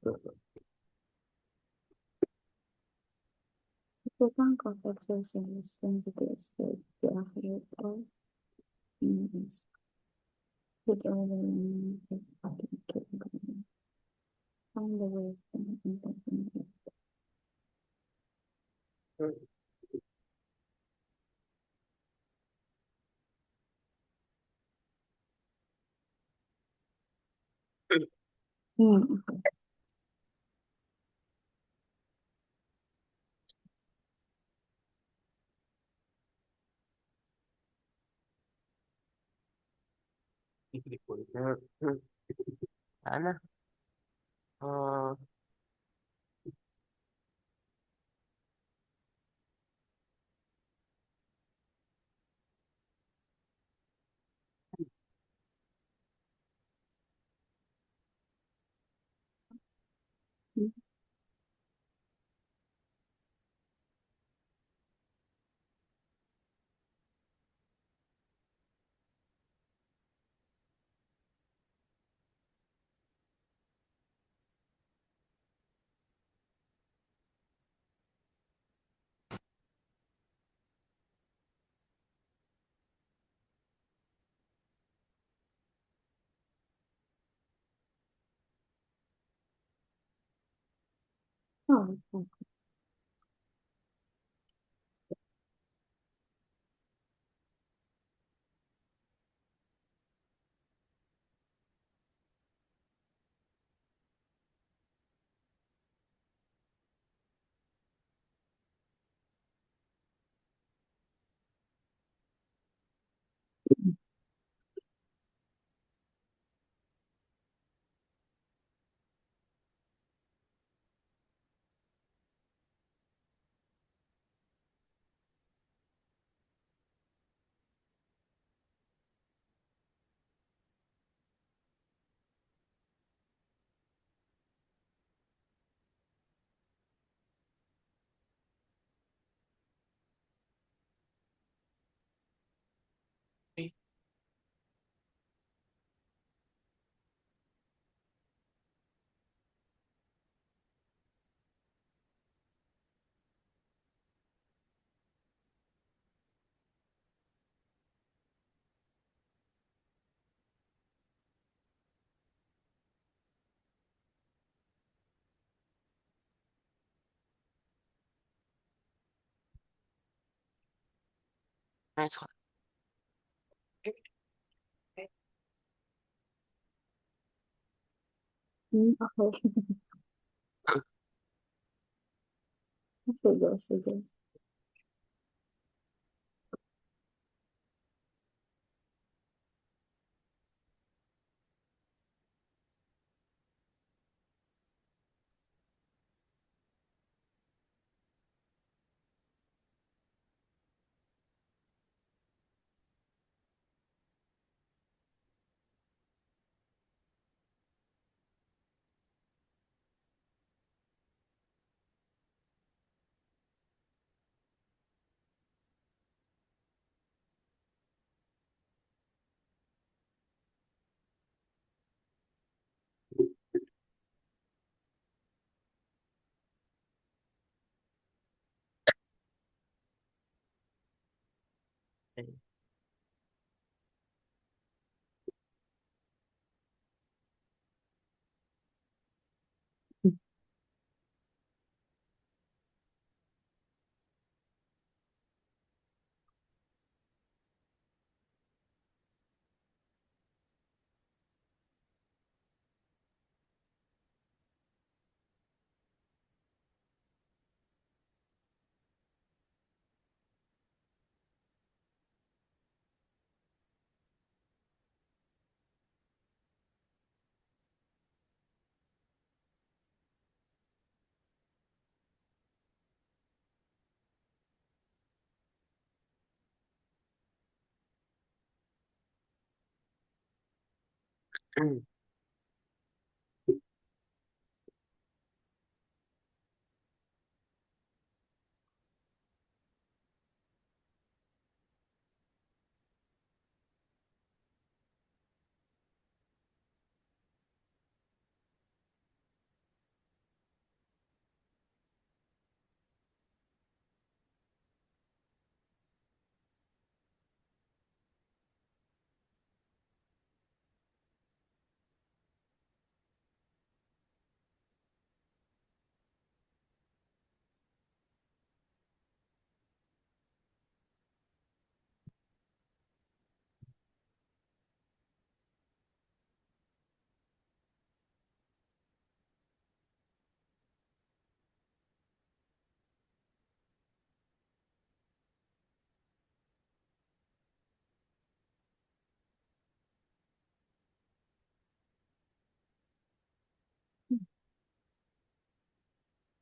The bank of exercise when the state the affiliate or means with overwhelming capability. Find the way from important. Hmm. Ano? Ah, Oh, okay. nice. Okay. Sige, sige.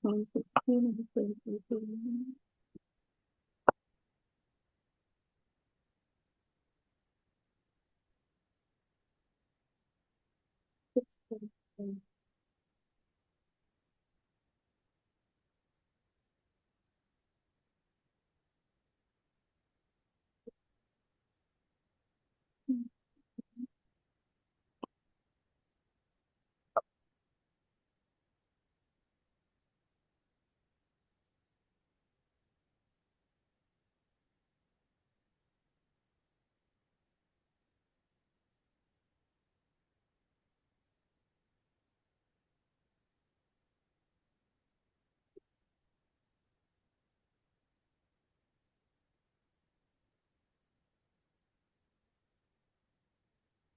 115, 22.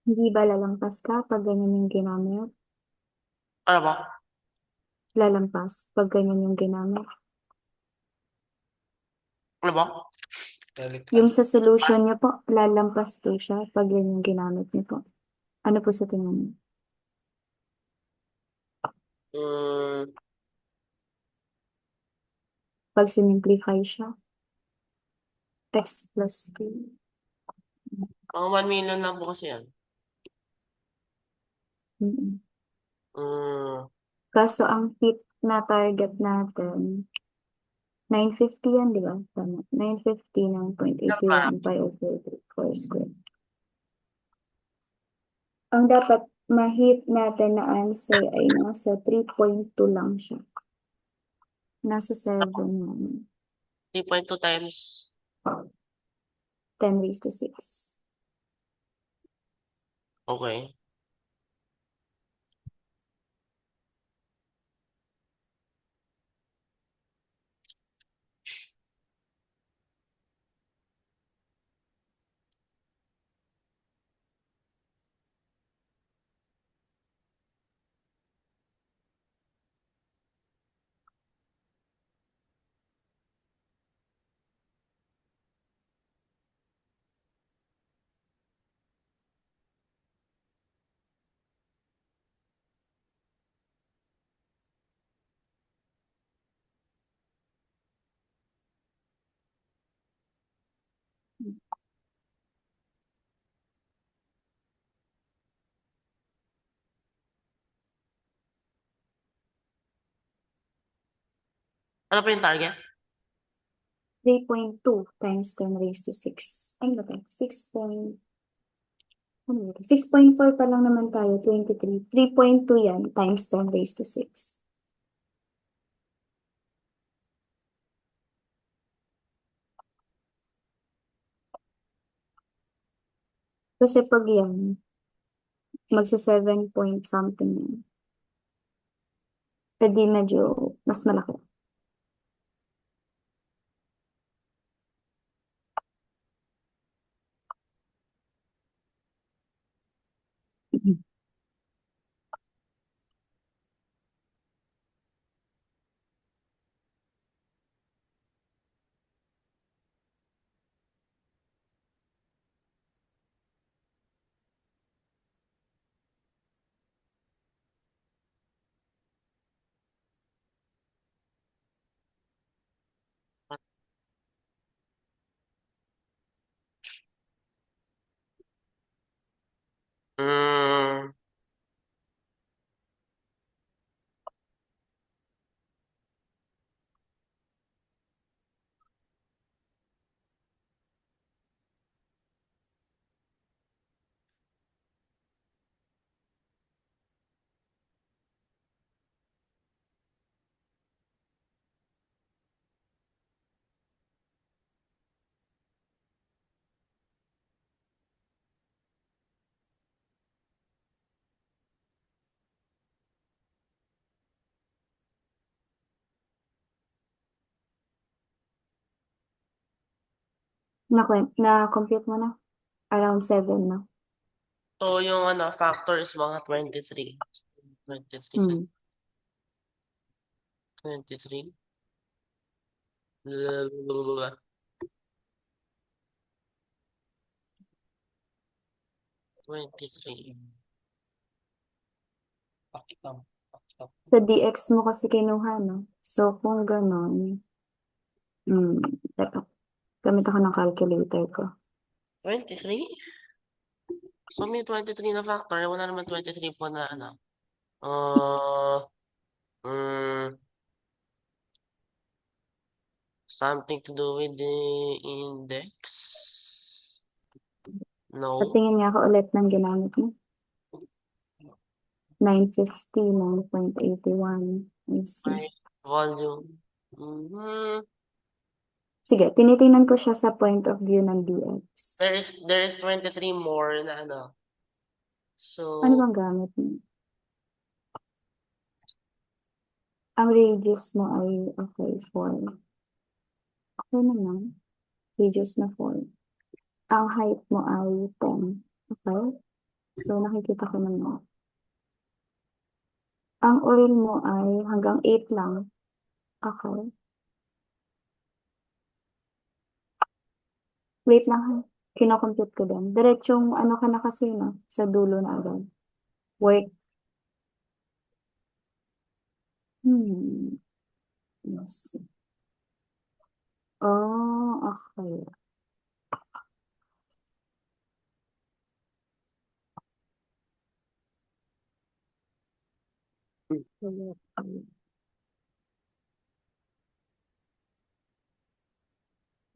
Hindi ba lalampas ka pag ganyan yung ginamit? Ano ba? Lalampas pag ganyan yung ginamit. Ano ba? Yung sa solution niyo po, lalampas po siya pag yan yung ginamit niyo po. Ano po sa tingin niyo? Hmm, Pag sinimplify siya, x plus 2. mga 1 million lang po kasi yan. Mm. Hmm, Kaso ang heat na target natin, 950 yan, di ba? Tama. 950 ng yan pa. 0.81 pi over 4 square. Ang dapat ma-heat natin na answer ay nasa 3.2 lang siya. Nasa 7 yan. 3.2 times. 10 raised to 6. Okay. Ano pa yung target? 3.2 times 10 raised to 6. Ay, ba? 6 point, ano ba? 6.4 pa lang naman tayo, 23. 3.2 yan times 10 raised to 6. Kasi pag yan, magsa 7 point something yan. Pwede medyo mas malaki. Hmm, Na-compute mo na? Around 7 na. so yung ano, factor is mga 23. 23, Hmm. 23. Blablabla. 23. Sa DX mo kasi kinuha, no? So, kung ganon, eto, gamit ako ng calculator ko. 23? So, may 23 na factor. Wala naman 23 po na ano. Uh, mm, something to do with the index? No. Patingin nga ako ulit ng ginamit mo. 950, 9.81. I see. By volume. Mhm. Sige, tinitingnan ko siya sa point of view ng DX. There is 23 more na ano. Ano So, bang gamit mo? Ang radius mo ay, okay, 4. Okay naman. Radius na 4. Ang height mo ay 10. Okay? So, nakikita ko naman. Ang oil mo ay hanggang 8 lang. Okay. Wait lang ha. Kinocompute ko din. Diretsong ano ka na kasi, no? Sa dulo na agad. Work. Hmm. Yes. Oh, okay.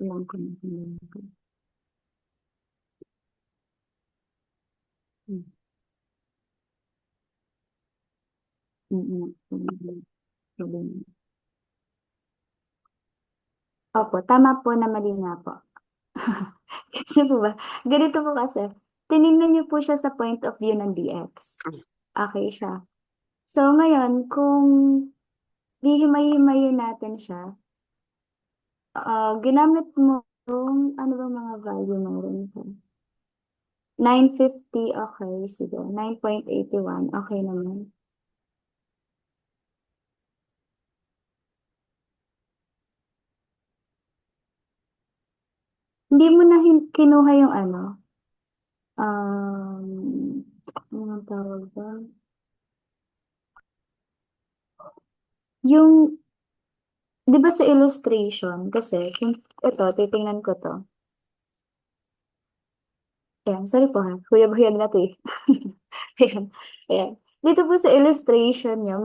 Ilang ko na. Hmm. Problem. Opo, tama po na mali nga po. Kasi po ba? Ganito po kasi. Tinignan niyo po siya sa point of view ng DX. Okay siya. So, ngayon, kung hihimay-himayin natin siya, ginamit mo yung, ano bang mga value meron ka? 950, okay, sige. 9.81, okay naman. Hindi mo na kinuha yung ano, ano tawag ba? Yung, di ba sa illustration, kasi, kung, ito, titingnan ko to. Ayan, sorry po ha. Huyag-huyag na to eh. Ayan, ayan. Dito po sa illustration nyo,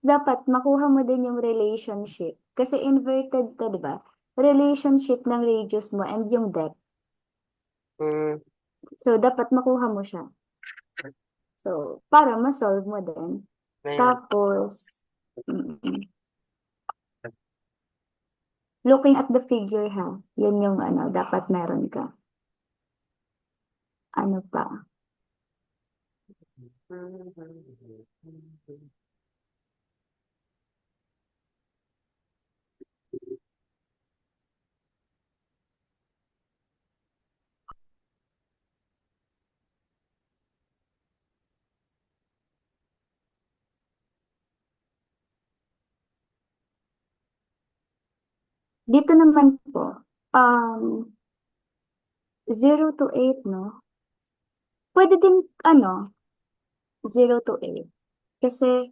dapat makuha mo din yung relationship. Kasi inverted to, di ba? Relationship ng radius mo and yung depth. mm, So, dapat makuha mo siya. So, para ma-solve mo din. ngayon. Tapos, mm, looking at the figure ha, yun yung ano, dapat meron ka. Ano pa? Dito naman po, 0 to 8, no? Pwede din, ano, 0 to 8. Kasi,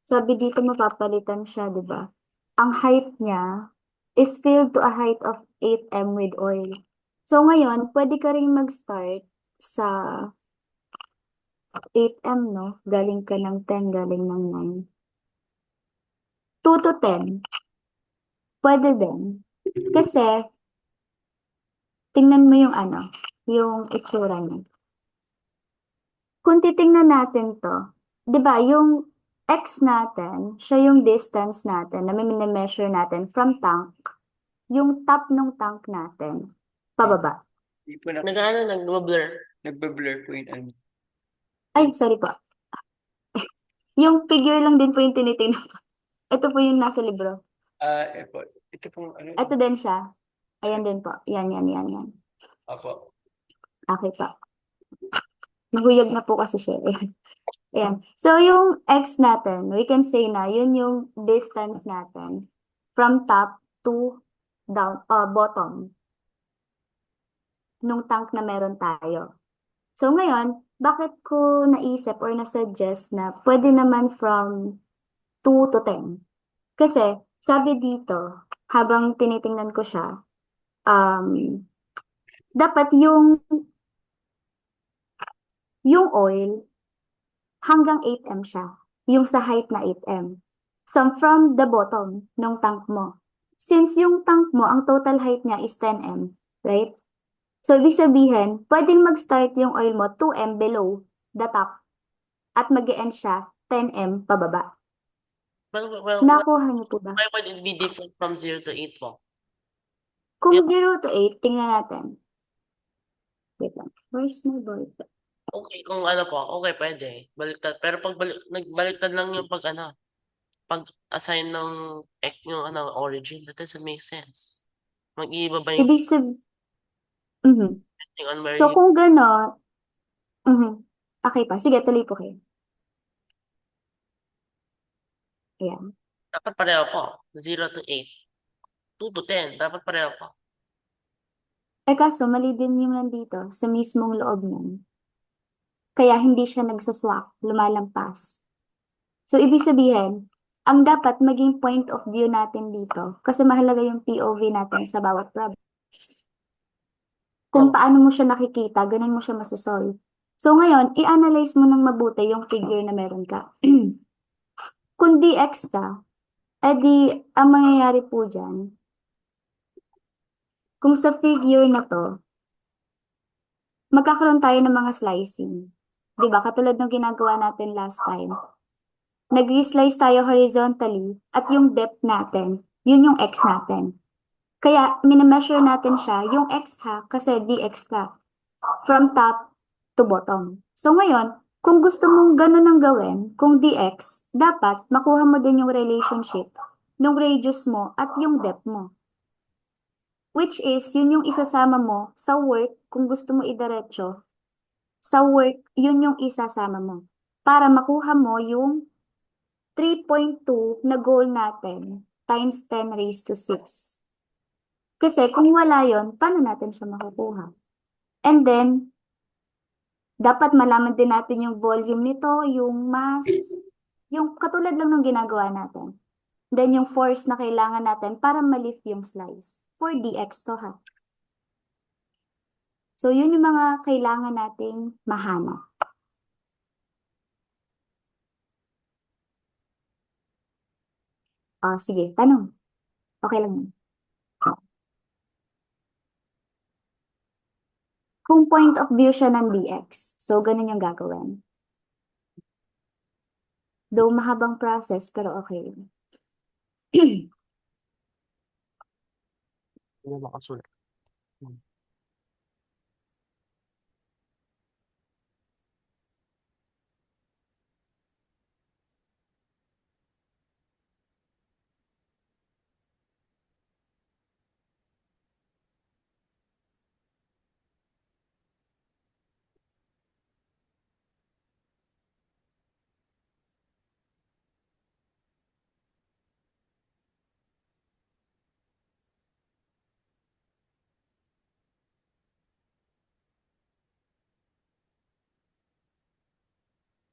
sabi dito mapapalitan siya, di ba? Ang height niya is filled to a height of 8 m with oil. So, ngayon, pwede ka rin mag-start sa 8 m, no? Galing ka ng 10, galing ng 9. 2 to 10, pwede din. Kasi, tingnan mo yung ano, yung itsura niya. Kung titingnan natin to, di ba, yung x natin, siya yung distance natin na measure natin from tank, yung top ng tank natin, pababa. Hindi po na, Nag-ano, nag-blur. nagbe-blur po yung ano. Ay, sorry po. Yung figure lang din po yung tinitingnan ko. Ito po yung nasa libro. Ito pong ano. Ito din siya. Ayan din po. Yan, yan, yan, yan. Apo. Okay po. Nahuyag na po kasi siya. Ayan. So, yung x natin, we can say na yun yung distance natin from top to down, bottom nung tank na meron tayo. So, ngayon, bakit ko naisip or nasuggest na pwede naman from 2 to 10. Kasi, sabi dito, habang tinitingnan ko siya, um, dapat yung oil, hanggang 8M siya. Yung sa height na 8M. So, from the bottom ng tank mo. Since yung tank mo, ang total height niya is 10M, right? So, ibig sabihin, pwedeng mag-start yung oil mo 2M below the top at mag-end siya 10M pababa. Well, Nakuha niyo po ba? why would it be different from 0 to 8 po? Kung Yeah. 0 to 8, tingnan natin. Wait lang. Where's my ball? Okay, kung ano po, okay, pwede. Baliktad. Pero pag nagbaliktad lang yung pag-assign ng yung origin, that doesn't make sense. Mag-iiba ba yung Ibig sabihin, mhm. depending on where So, you... kung gano'n, okay pa. Sige, tuloy po kayo. Ayan. Dapat pareho po. 0 to 8. 2 to 10. Dapat pareho po. Kaso, mali din yung nandito sa mismong loob niyan. Kaya hindi siya nagsaswak, lumalampas. So, ibig sabihin, ang dapat maging point of view natin dito, kasi mahalaga yung POV natin sa bawat problem. Kung paano mo siya nakikita, ganun mo siya masasolve. So, ngayon, i-analyze mo ng mabuti yung figure na meron ka. Kung dx ka, edi, ang mangyayari po dyan, kung sa figure na to, magkakaroon tayo ng mga slicing. 'Di ba? Katulad ng ginagawa natin last time. Nag-slice tayo horizontally at yung depth natin, yun yung x natin. Kaya minimeasure natin siya, yung x ha, kasi dx ka. From top to bottom. So ngayon, kung gusto mong ganun ang gawin, kung dx, dapat makuha mo din yung relationship ng radius mo at yung depth mo. Which is, yun yung isasama mo sa work kung gusto mo idiretso. Sa work, yun yung isasama mo. Para makuha mo yung 3.2 na goal natin times 10 raised to 6. Kasi kung wala yon, paano natin siya makukuha? And then, dapat malaman din natin yung volume nito, yung mass, yung katulad lang ng ginagawa natin. Then yung force na kailangan natin para ma-lift yung slice. For dx to ha. So yun yung mga kailangan nating mahanap. Sige, tanong. Okay lang yun. Kung point of view siya ng dx, so ganun yung gagawin. Though mahabang process, pero okay. Hindi makasulat.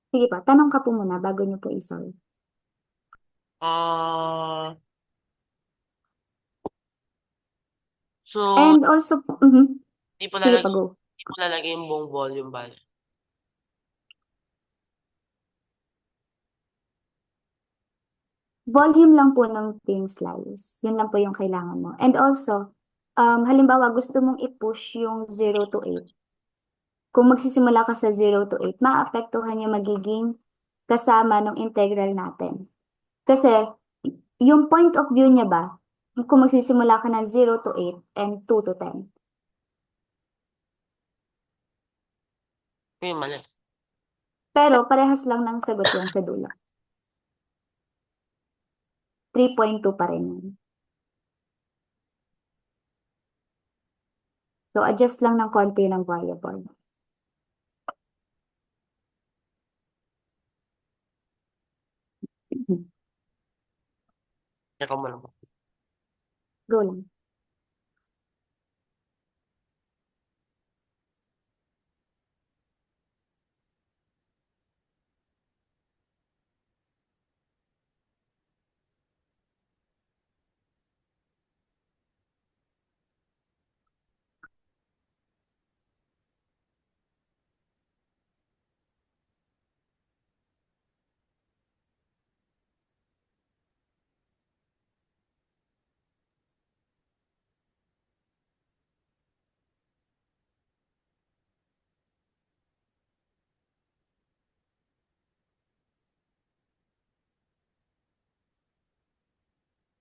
Sige pa, tanong ka po muna bago niyo po isolve. So, And also, di po sige pa, lalagay, go. di po lalagay yung buong volume ba? Volume lang po ng thin slice. Yun lang po yung kailangan mo. And also, halimbawa gusto mong i-push yung 0 to 8. Kung magsisimula ka sa 0 to 8, maapektuhan yung magiging kasama ng integral natin. Kasi, yung point of view niya ba, kung magsisimula ka ng 0 to 8 and 2 to 10. Yung mali. Pero parehas lang ng sagot yan sa dulo. 3.2 pa rin yun. So, adjust lang ng konti ng variable. Teka mo lang po. Go lang.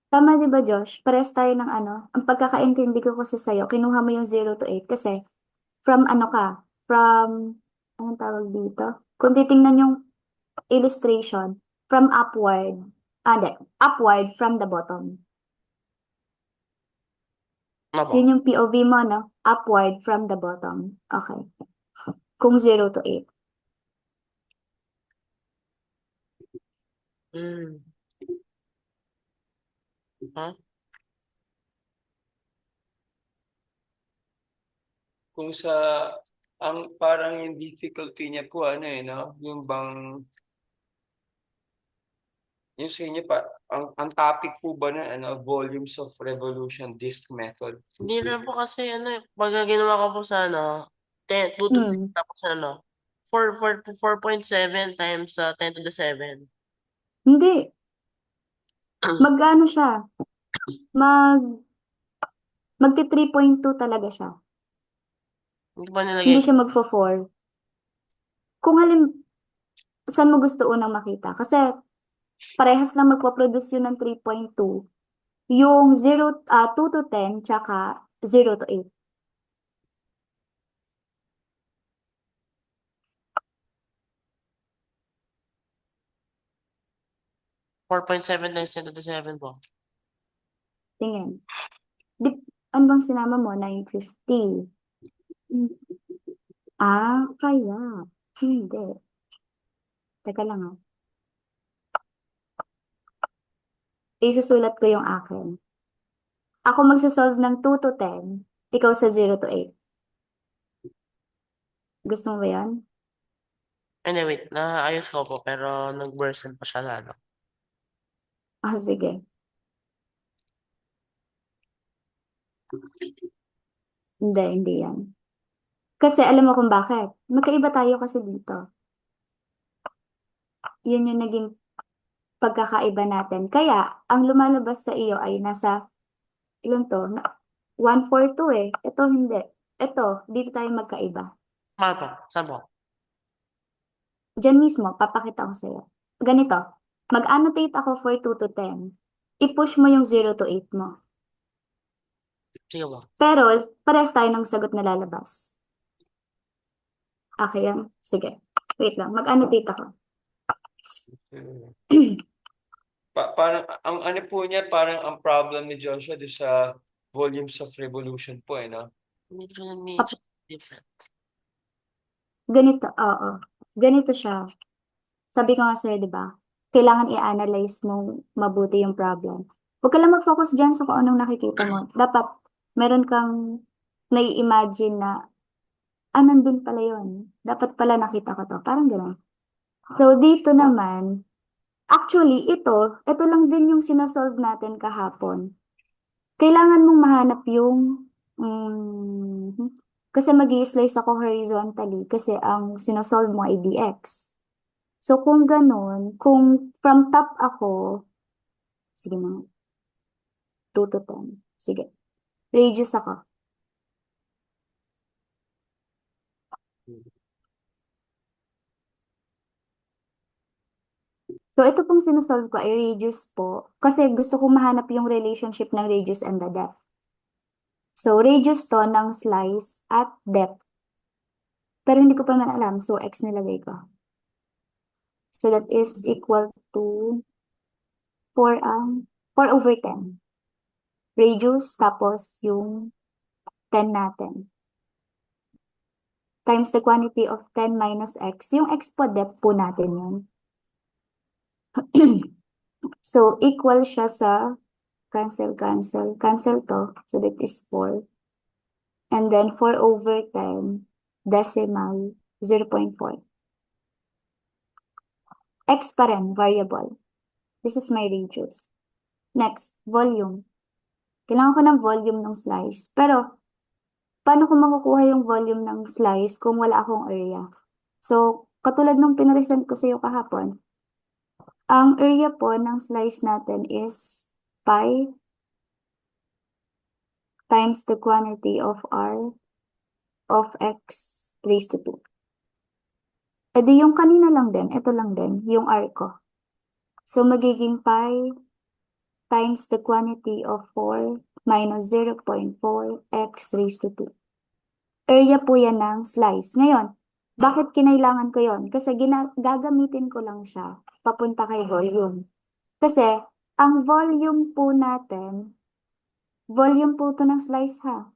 Tama, di ba, Josh? Pares tayo ng ano. Ang pagkakaintindi ko kasi sa'yo, kinuha mo yung 0 to 8 kasi from ano ka? From, anong tawag dito? Kung titingnan yung illustration, from upward. Hindi. Upward from the bottom. Opo. Yun yung POV mo, no? Upward from the bottom. Okay. Kung 0 to 8. Hmm. Ha? Kung sa, ang parang yung difficulty niya po, ano eh, no? Yung bang, yung sa inyo pa, ang topic po ba na, ano, volumes of revolution disk method? Hindi na po kasi ano, pagka ginawa ko po sa ano, 2 to 10, Hmm. tapos ano, 4.7 times 10 to the 7. Hindi. Mag-ano siya? Mag, magti 3.2 talaga siya. Hindi pa nilagay Hindi ko. siya magfo-4. Kung saan mo gusto unang makita? Kasi parehas lang magpo-produce yun ng 3.2. Yung 2 to 10, tsaka 0 to 8. 4.7 times 10 to the 7 po. Tingin. Di, ano bang sinama mo? 950. Hmm. Kaya. Hindi. Teka lang ah. Isusulat ko yung akin. Ako magsasolve ng 2 to 10. Ikaw sa 0 to 8. Gusto mo ba yan? Anyway, naayos ko po, pero nag-worsen pa siya lalo. Sige. Hindi yan. Kasi alam mo kung bakit? Magkaiba tayo kasi dito. Yun yung naging pagkakaiba natin. Kaya, ang lumalabas sa iyo ay nasa, ilan to? 142 eh. Ito hindi. Ito, dito tayo magkaiba. Mahal po, saan po? Diyan mismo, papakita ko sa'yo. Ganito, mag-annotate ako for 2 to 10. I-push mo yung 0 to 8 mo. Sige po. Pero, parehas tayo ng sagot na lalabas. Okay yan? Sige. Wait lang, mag-annotate ako. Parang, ang ano po niya, parang ang problem ni Joshua doon sa volumes of revolution po, eh, no? Medyo different. Ganito, oo. Ganito siya. Sabi ko nga sa'yo, di ba? Kailangan i-analyze mo mabuti yung problem. Huwag ka lang mag-focus dyan sa kung anong nakikita mo. Dapat, meron kang nai-imagine na, nandun pala yun. Dapat pala nakita ko to. Parang gano'n. So, dito naman, actually, ito lang din yung sinasolve natin kahapon. Kailangan mong mahanap yung, kasi mag-i-slice ako horizontally kasi ang sinosolve mo ay dx. So, kung ganun, kung from top ako, sige na, 2 to 10. Sige. Radius ako. So, ito pong sinosolve ko ay radius po. Kasi gusto ko mahanap yung relationship ng radius and the depth. So, radius to ng slice at depth. Pero hindi ko pa man alam. So, x nilagay ko. So, that is equal to 4/10. Radius, tapos yung 10 natin. Times the quantity of 10 minus x. Yung x po, depth po natin yun. So, equal siya sa cancel to. So, that is 4. And then 4/10, decimal, 0.4. X pa rin, variable. This is my radius. Next, volume. Kailangan ko ng volume ng slice. Pero, paano ko makukuha yung volume ng slice kung wala akong area? So, katulad nung pinresent ko sa iyo kahapon, ang area po ng slice natin is pi times the quantity of r of x raised to 2. E di yung kanina lang din, ito lang din, yung r ko. So, magiging pi times the quantity of 4 minus 0.4 x raised to 2. Area po yan ng slice. Ngayon, bakit kinailangan ko yon? Kasi gagamitin ko lang siya papunta kay volume. Kasi, ang volume po natin, volume po to ng slice ha.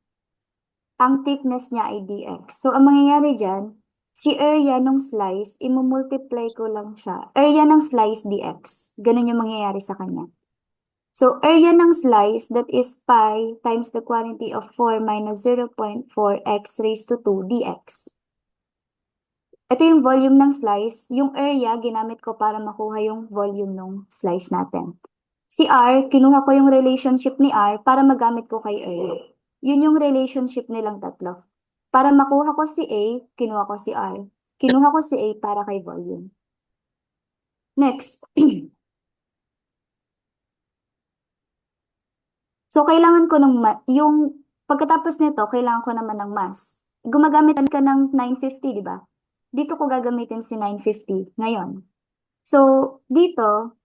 Ang thickness niya ay dx. So, ang mangyayari dyan, si area ng slice, imumultiply ko lang siya. Area ng slice dx. Ganun yung mangyayari sa kanya. So, area ng slice, that is pi times the quantity of 4 minus 0.4 x raised to 2 dx. Ito yung volume ng slice. Yung area, ginamit ko para makuha yung volume ng slice natin. Si R, kinuha ko yung relationship ni R para magamit ko kay area. Yun yung relationship nilang tatlo. Para makuha ko si A, kinuha ko si R. Kinuha ko si A para kay volume. Next. So, kailangan ko yung pagkatapos nito, kailangan ko naman ng mass. Gumagamit ka ng 950, di ba? Dito ko gagamitin si 950 ngayon. So, dito,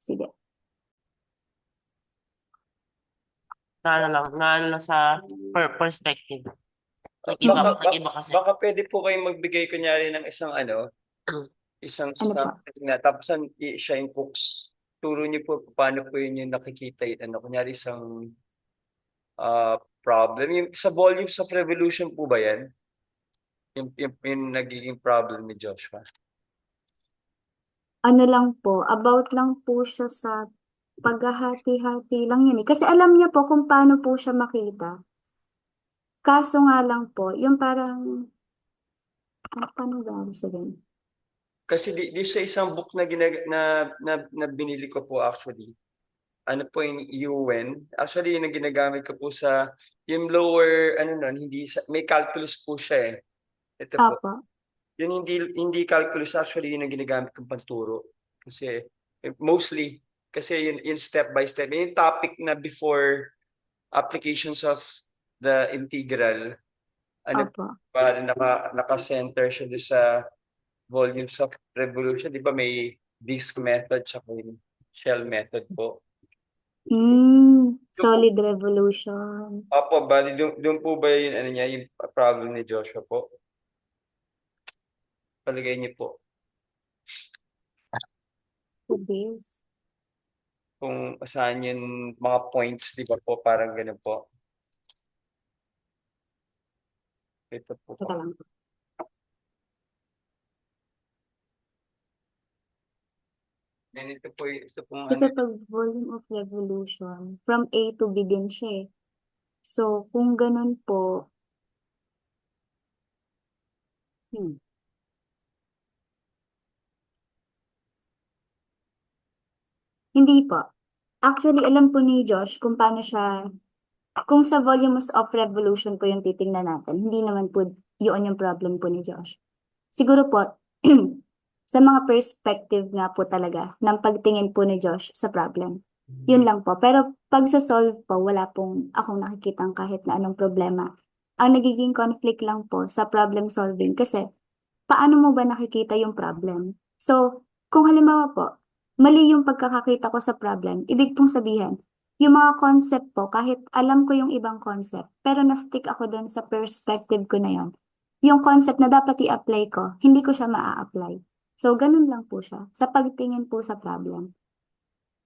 sige. Naano lang sa perspective. Nag-iba kasi. Baka pwede po kayong magbigay kunyari ng isang isang Ano po? na tapos siya yung books. Turo niyo po paano po yun yung nakikita kunyari isang problem. Yung sa volumes of revolution po ba yan? Yung nagiging problem ni Joshua. Ano lang po, about lang po siya sa paghahati-hati lang yun eh. Kasi alam niya po kung paano po siya makita. Kaso nga lang po, yung parang, paano ba sabihin? Kasi di sa isang book na na binili ko po actually, ano po yung UN. Actually, yung ginagamit ko po sa yung lower, hindi may calculus po siya eh. Ito po. Apo. Yun hindi calculus actually yun ang ginagamit kong panturo. Kasi mostly, kasi yun step by step. Yung topic na before applications of the integral, Apo. para naka-center siya doon sa volumes of revolution. Di ba may disk method tsaka yung shell method po. Solid revolution. Opo, bali doon po ba yun, yung problem ni Joshua po? Palagay niyo po. This. Kung saan yung mga points, di ba po, parang ganun po. Ito po. Teka lang. Then ito pong Kasi pag volume of revolution, from A to B din siya eh. So, kung ganun po, hindi po. Actually, alam po ni Josh kung paano siya, kung sa volumes of revolution po yung titingnan natin, hindi naman po yun yung problem po ni Josh. Siguro po, sa mga perspective nga po talaga ng pagtingin po ni Josh sa problem. Yun lang po. Pero pag sa solve po, wala pong akong nakikitang kahit na anong problema. Ang nagiging conflict lang po sa problem solving kasi paano mo ba nakikita yung problem? So, kung halimbawa po, mali yung pagkakakita ko sa problem, ibig pong sabihin, yung mga concept po, kahit alam ko yung ibang concept, pero na-stick ako dun sa perspective ko na yun. Yung concept na dapat i-apply ko, hindi ko siya maa-apply. So, ganun lang po siya, sa pagtingin po sa problem.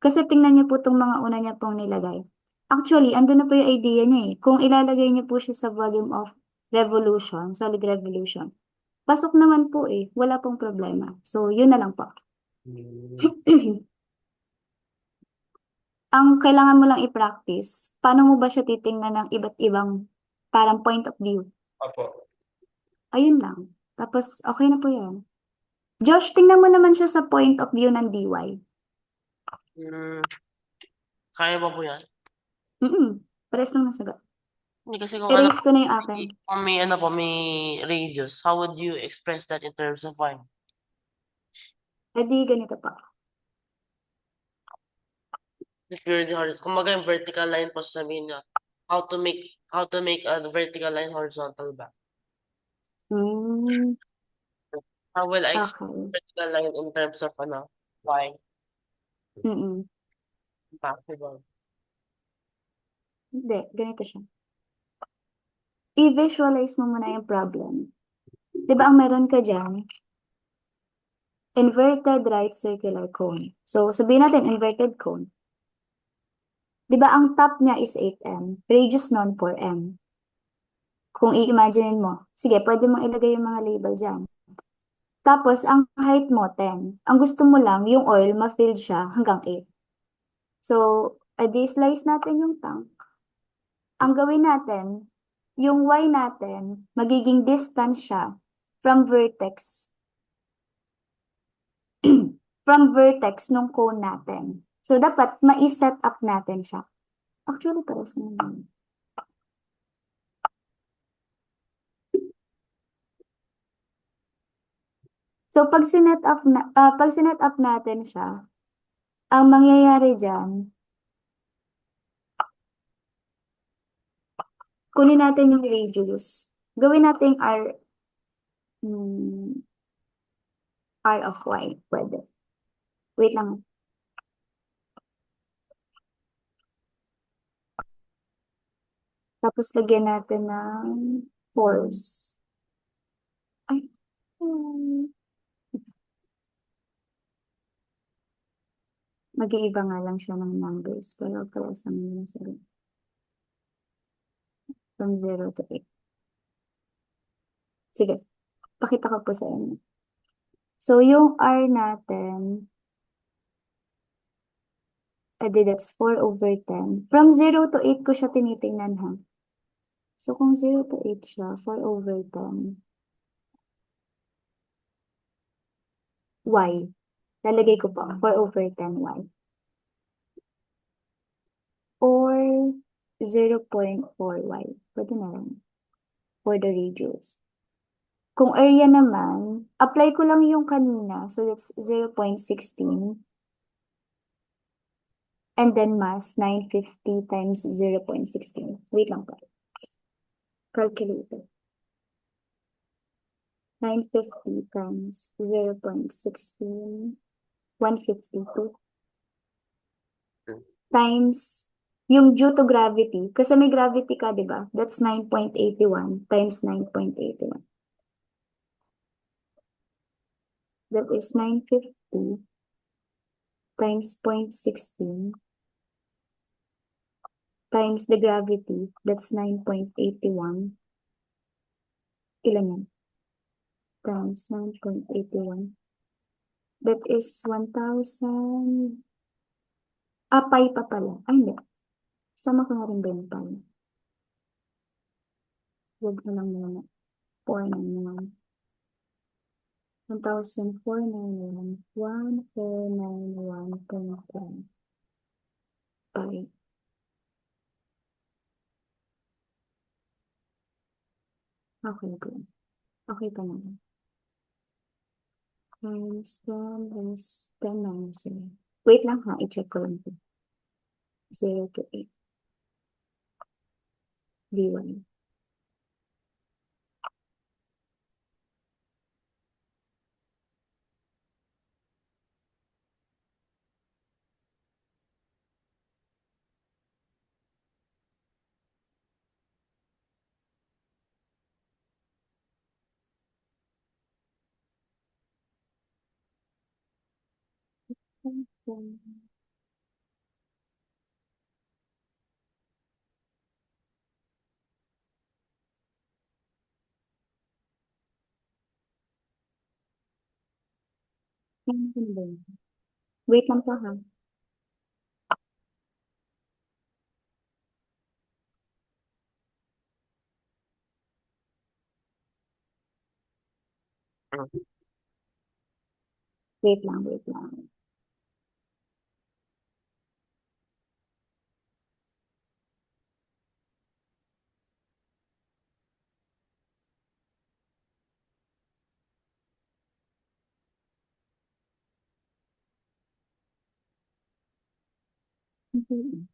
Kasi tingnan niyo po itong mga una niya pong nilagay. Actually, andun na po yung idea niya eh. Kung ilalagay niyo po siya sa volume of revolution, solid revolution, pasok naman po eh. Wala pong problema. So, yun na lang po. Ang kailangan mo lang i-practice, paano mo ba siya titingnan ng iba't ibang parang point of view? Opo. Ayun lang. Tapos, okay na po yan. Josh, tingnan mo naman siya sa point of view ng DY. Kaya ba po yan? Pares lang nasagot. Hindi kasi kung Erase ko na yung akin. kung may radius, how would you express that in terms of y? Eh di, ganito pa. Purely horizontal. Kumbaga yung vertical line po sasabihin niya, how to make a vertical line horizontal ba? How will I express Okay. vertical line in terms of y? Mm. Impossible. Hindi, ganito siya. I-visualize mo muna yung problem. Di ba ang meron ka dyan, inverted right circular cone. So, sabihin natin inverted cone. Di ba ang top niya is 8M, radius nun 4M. Kung i-imagine mo, sige, pwede mo ilagay yung mga label dyan. Tapos, ang height mo, 10. Ang gusto mo lang, yung oil, ma-fill siya hanggang 8. So, edi slice natin yung tank. Ang gawin natin, yung y natin, magiging distance siya from vertex from vertex nung cone natin. So, dapat ma-set up natin siya. Actually, pares na naman. So, pag sinet up natin siya, ang mangyayari dyan, kunin natin yung radius. Gawin natin hmm, R of Y. Pwede. Wait lang. Tapos, lagyan natin ng force. Ay. Mag-iiba nga lang siya ng numbers. Pero pares naman yung sarili. From 0 to 8. Sige. Pakita ko po sa inyo. So, yung R natin, edi that's 4/10. From 0 to 8 ko siya tinitingnan ha. So, kung 0 to 8 siya, 4/10. Y. Lalagay ko pa, 4/10 Y. Or 0.4Y. Pwede na lang. For the radius. Kung area naman, apply ko lang yung kanina. So, that's 0.16. And then mass, 950 times 0.16. Wait lang pa. Calculator. 950 times 0.16. 152. Times yung due to gravity. Kasi may gravity ka, di ba? That's 9.81 times 9.81. That is 950 times 0.16 times the gravity. That's 9.81. Ilan yan? Times 9.81. That is 1,000. Pi pa pala. Ay, hindi. Sama ko na rin ba yung pi? Huwag na lang muna. 491. 1,491. 1,491.10 pi. Okay po. Okay pa naman. Times 10 times 10 minus 0. Wait lang ha, i-check ko lang po. 0 to 8. V1. Wait lang po ha. Wait lang, wait lang. Mhm.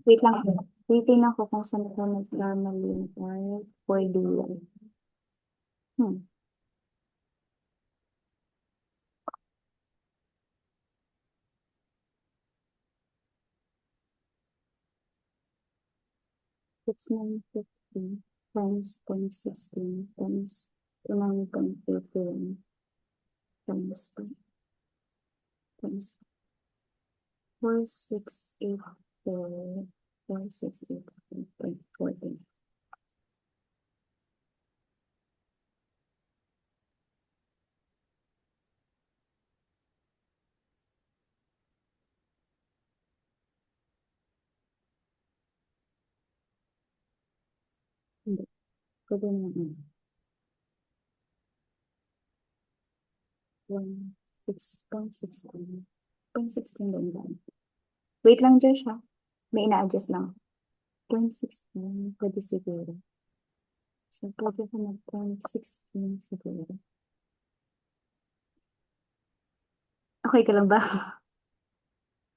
Wait lang po. Titingnan ko kung saan ko nagkamali for DY. Hmm. It's 950 times 0.16 times 9.51 times 4684 4684.14. Hindi. Pwede na ano. 6.16. 0.16 din ba? Wait lang, Josh, ha? May ina-adjust lang. 0.16, pwede siguro. So, pwede ko mag-0.16 siguro. Okay ka lang ba?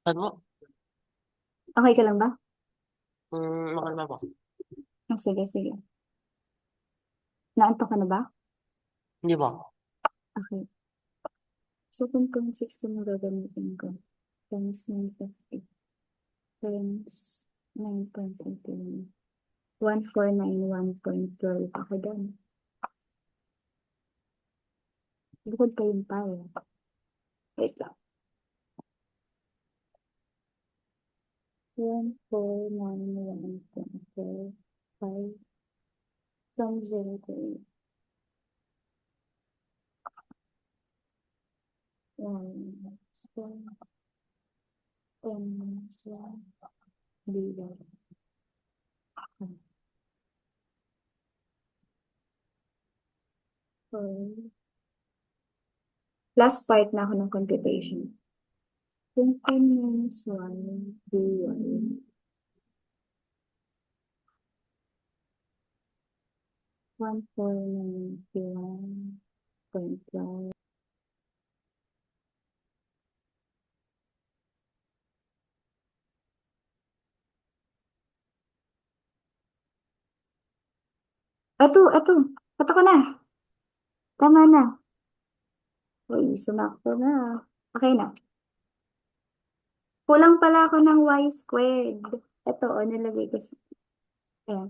Ano? Okay ka lang ba? Okay na ba? Sige, sige. Naantok ka na ba? Hindi ba? Okay. So, kung 0.16 na gagamitin ko, times 950 times 9.81. 1491.12 ako doon. Bukod pa yung tayo. Wait lang. 1491.12 from 0 to 8. 1 minus 1, 10 minus 1, divided. Last part na ako ng computation. 20 minus 1 dy. 1491.12. Ito. Ito ko na. Tama na. Uy, sumakto na. Okay na. Kulang pala ako ng y squared. Ito, nilagay ko sa... Ayan.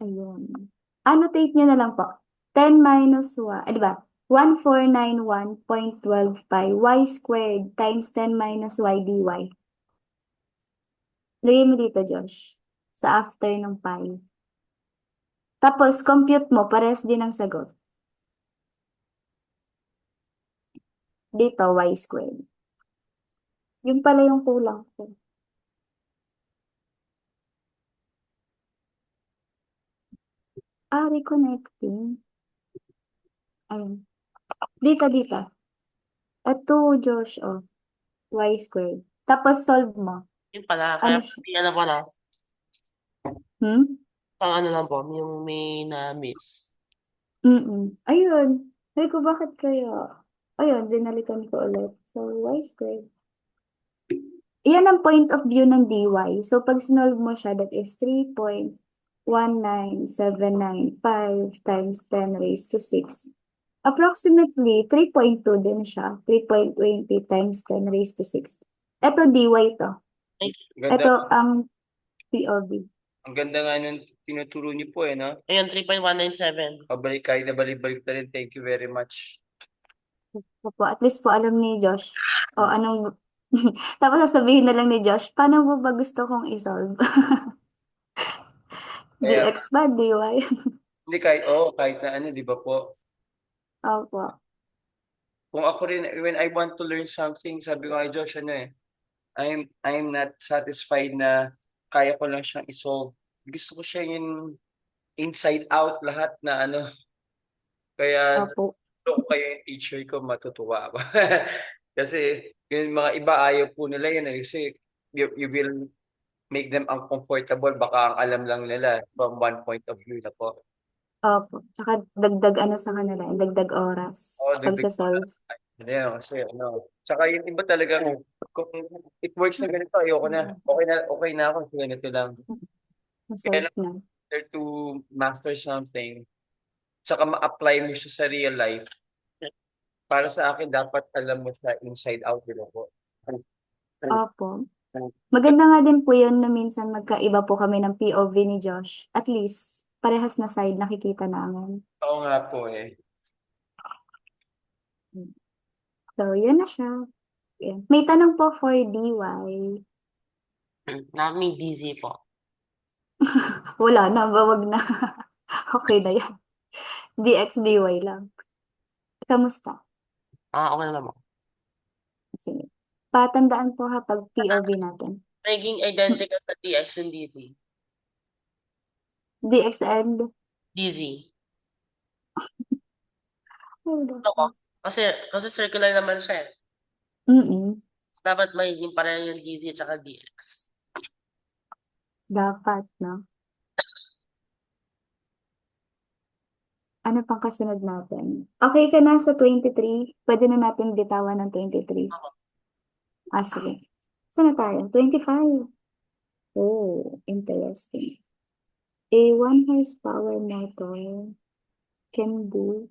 Ayun. Annotate nyo na lang po. 10 minus 1, di ba? 1491.12 pi y squared times 10 minus y dy. Lagay mo dito, Josh. Sa after ng pi. Tapos, compute mo, pares din ang sagot. Dito, y squared. Yun pala yung kulang ko. Reconnecting. Ayun. Dito. Ito, Josh, y squared. Tapos, solve mo. Yun pala. Ano Kaya siya? ano pala. Pang ano lang po, yung may na-miss. Ayun. Sabi ko, bakit kaya? Ayun, dinalikan ko ulit. So, y squared. Iyan ang point of view ng dy. So, pag sinolve mo siya, that is 3.19795 times 10 raised to 6. Approximately, 3.2 din siya. 3.20 times 10 raised to 6. Ito, dy to. Ay, Ganda, Ito ang POV. ang ganda nga nung tinuturo niyo po no? ayun, 3.197. Kahit nabalik-balik na rin. Thank you very much. Opo, at least po alam ni Josh. O anong... Tapos sasabihin na lang ni Josh, paano mo ba gusto kong isolve? Kaya, dx ba? dy? hindi kahit na ano, di ba po? Opo. Kung ako rin, when I want to learn something, sabi ko kay Josh, I'm not satisfied na kaya ko lang siyang isolve. Gusto ko siya yung inside out lahat na ano. Kaya Opo. kung kayo yung teacher ko, matutuwa ako. Kasi yung mga iba ayaw po nila yun. Kasi you will make them uncomfortable. Baka ang alam lang nila from one point of view na po. Opo. Tsaka dagdag ano sa kanila, dagdag oras. Oh, dagdag Pagsasolve. Ayan, kasi tsaka yung iba talaga kung it works na ganito, ayoko na. Okay na ako sa ganito lang. Kaya Masarap lang na. better to master something, tsaka ma-apply mo siya sa real life. Para sa akin, dapat alam mo siya inside out, di ba po? Opo. Maganda nga din po yun na minsan magkaiba po kami ng POV ni Josh. At least, parehas na side nakikita namin. Oo nga po eh. So, yun na siya. Yan. May tanong po for DY. Nami dizzy po. Wala na, bawag na. Okay na yan. DXDY lang. Kamusta? Okay na naman. Sige. Patandaan po ha pag POV natin. Maging identical sa DX yung dizzy. DX and... Dizzy. Hold Ako. on. Kasi circular naman siya eh. Mm-mm. Dapat magiging pareho yung dizzy at saka DX. Dapat, no? Ano pang kasunod natin? Okay ka na sa 23? Pwede na natin bitawan ng 23. Ako. Sige. Saan na tayo? 25. Oh, interesting. A 1 horsepower motor can do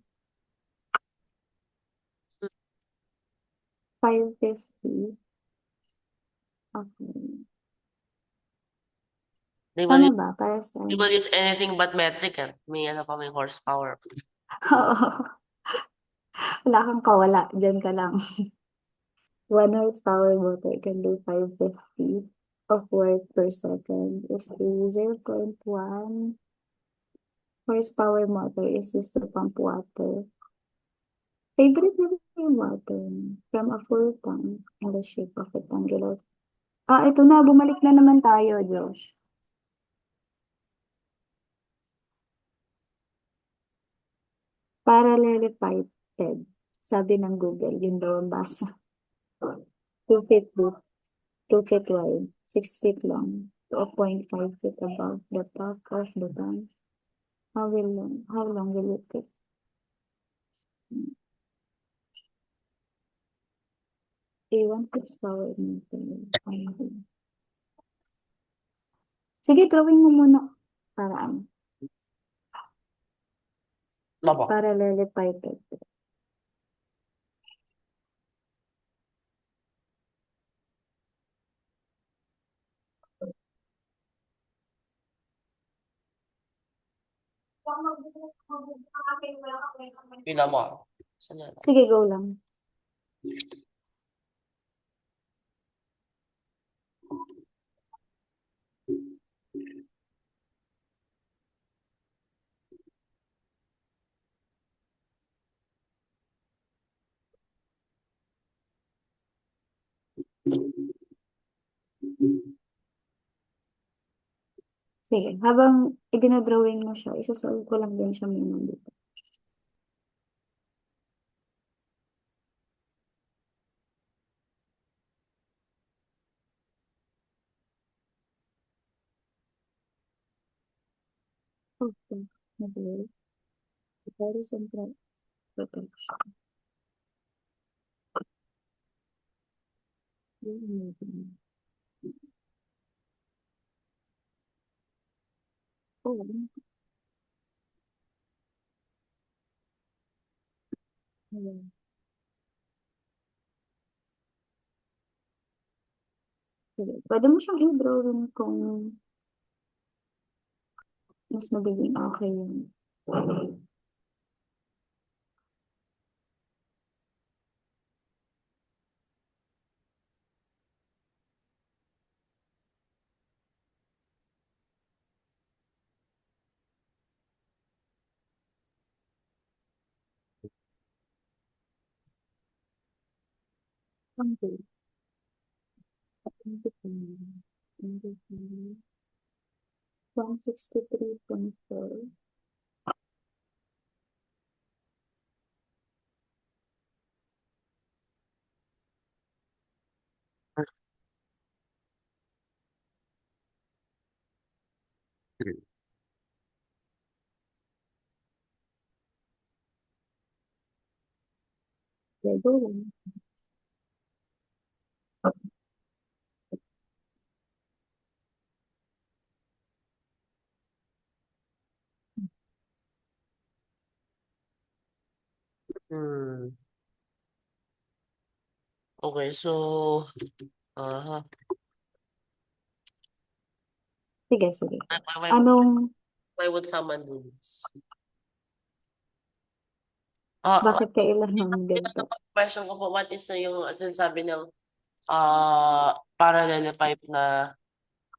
550. Okay. They will, Tama use, ba? Para sa... they will use anything but metric eh. May may horsepower. Oo. Wala kang kawala. Diyan ka lang. 1 horsepower motor can do 550 of work per second. If a 0.1 horsepower motor is used to pump water. Favorite na rin yung water from a full tank in the shape of rectangular. Ito na. Bumalik na naman tayo, Josh. Parallelepiped. Sabi ng Google, yun daw ang basa. 2 feet deep, 2 feet wide, 6 feet long, 2.5 feet above the top of the tank. How long will it take? A1 horsepower motor. Sige, drawing mo muna. Para ano? Baba. Parallelepiped. Yun mo. Saan yan? Sige, go lang. Sige, habang idinodrawing mo siya, isasolve ko lang din siya muna dito. Okay, nag-work. Horizontal protection. Oh, ayan. Sige. Pwede mo siyang i-drawing kung mas magiging okay yun. Okay. 163.4. Lego lang. Hmm. Okay, so, uh, Sige, sige. why, Anong, why would someone do this? Ah, bakit kailangan ganito? question ko po, what is yung sinasabi ng parallel pipe na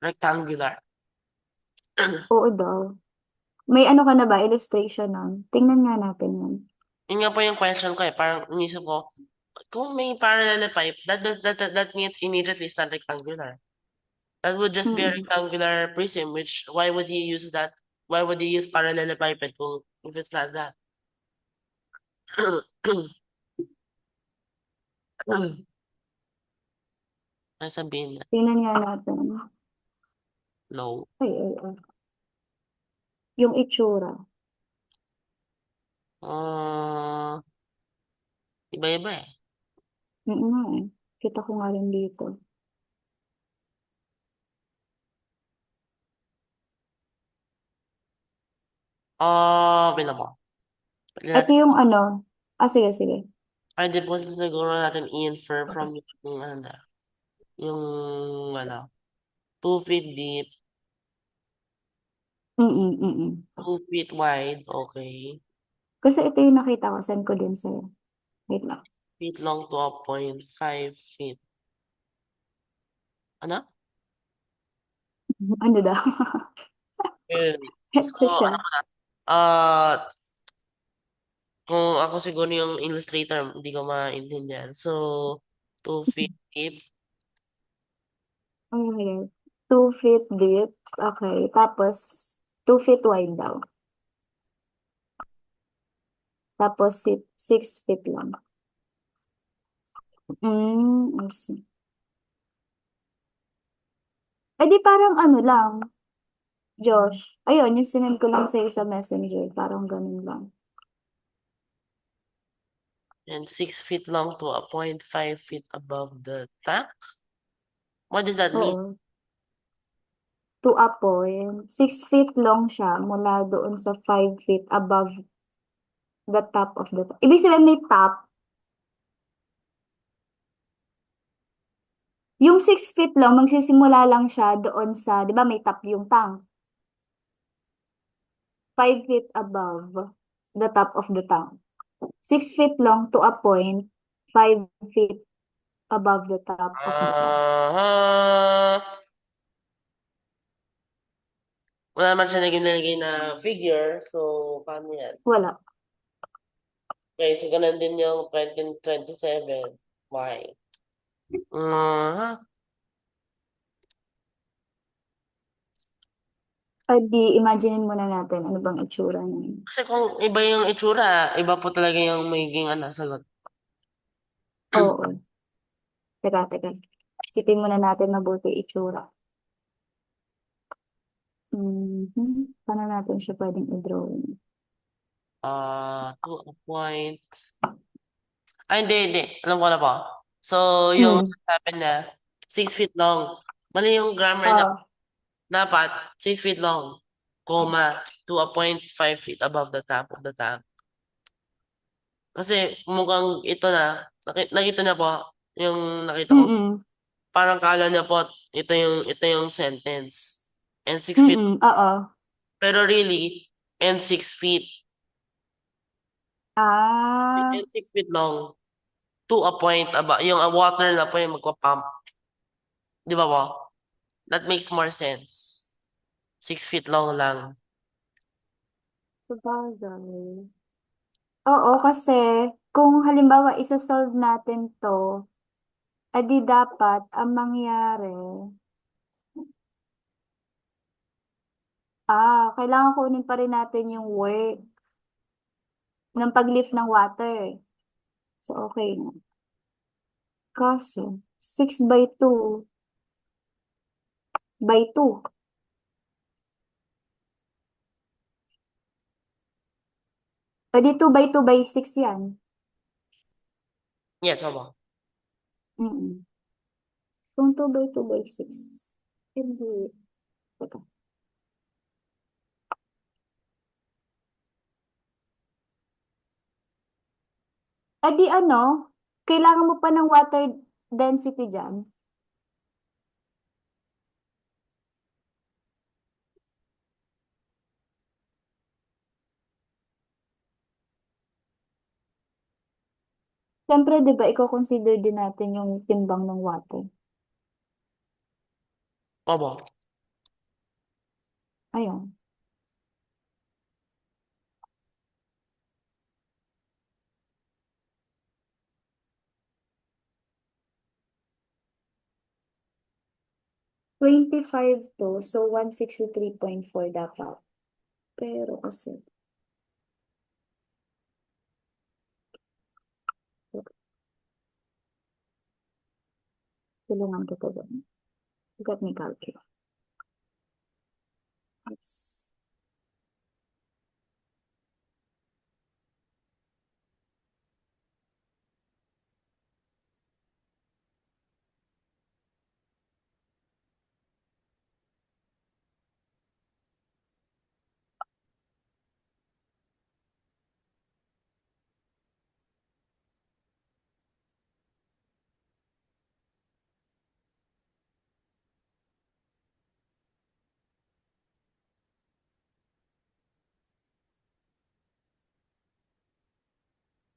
rectangular? Oo daw. May ano ka na ba? Illustration nun? Tingnan nga natin yun. Yun nga po yung question ko eh. Parang inisip ko, kung may parallel pipe, that means immediately it's not rectangular. That would just be a Mm. rectangular prism, which why would he use that? Why would he use parallelepiped kung if it's not that? Sasabihin na, Tingnan nga natin. no. Ay, ay, ay. Yung itsura. Ah, iba-iba eh. Oo nga eh. Kita ko nga rin dito. Bilang mo. Pwede Ito natin, yung ano. Ah, sige, sige. pwede po siguro natin i-infer from yung ano, 2 feet deep, Mm, mm. 2 feet wide, okay. Kasi ito yung nakita ko. Send ko din sa'yo. Wait lang. Feet long to a point, 5 feet. Ano? Ano daw? Yun. So, Ito siya. ano ba na? Ah, kung ako siguro yung illustrator, hindi ko maintindihan. So, 2 feet deep, Okay. 2 feet deep. Okay. Tapos, 2 feet wide daw. Tapos, 6 feet lang. I see. Eh di parang ano lang, Josh. Ayun, yung sinend ko lang sa'yo sa messenger. Parang ganun lang. and 6 feet long to a point, 5 feet above the tank. What does that mean? Oo. To a point. 6 feet long siya mula doon sa 5 feet above the top of the... Ibig sabihin may top. Yung 6 feet long, magsisimula lang siya doon sa... Di ba may top yung tank? 5 feet above the top of the tank. 6 feet long to a point, 5 feet above the top of the tank. Wala naman siya nilagay na figure, so paano yan? Wala. Okay, so ganun din yung 2027. Why? Uh, Di imaginein muna natin ano bang itsura niya. Kasi kung iba yung itsura, iba po talaga yung magiging sagot. Oo. Teka, teka. Isipin muna natin mabuti itsura. Paano natin siya pwedeng i-drawing? To a point. Ay, hindi. Alam ko na po. So, yung Hmm. sabi na 6 feet long. Mali yung grammar na Oh. dapat 6 feet long, comma, to a point 5 feet above the top of the tank. Kasi mukhang ito na, nakita niya po, yung nakita ko, Mm-mm. parang kala niya po, ito yung sentence. And 6 feet, Mm-mm. Oo. pero really, and 6 feet, Ah. and 6 feet long, to a point, yung water na po yung magpa-pump. Di ba po? That makes more sense. 6 feet long lang. Sabagay. Oo, kasi kung halimbawa isa-solve natin to, edi dapat ang mangyari, kailangan kunin pa rin natin yung work ng pag-lift ng water. So, okay na. Kasi, 6/2 by 2. Pwede 2/2 by 6 yan. Yes, opo. Mm. Kung 2 by 2 by 6, hindi. Teka. Eh di ano, kailangan mo pa ng water density dyan. Siyempre, di ba, i-consider din natin yung timbang ng water. Opo. Ayun. Twenty-five to, so 163.4 dapat. Pero kasi, tulungan ko to dyan. Got me calculate. Yes.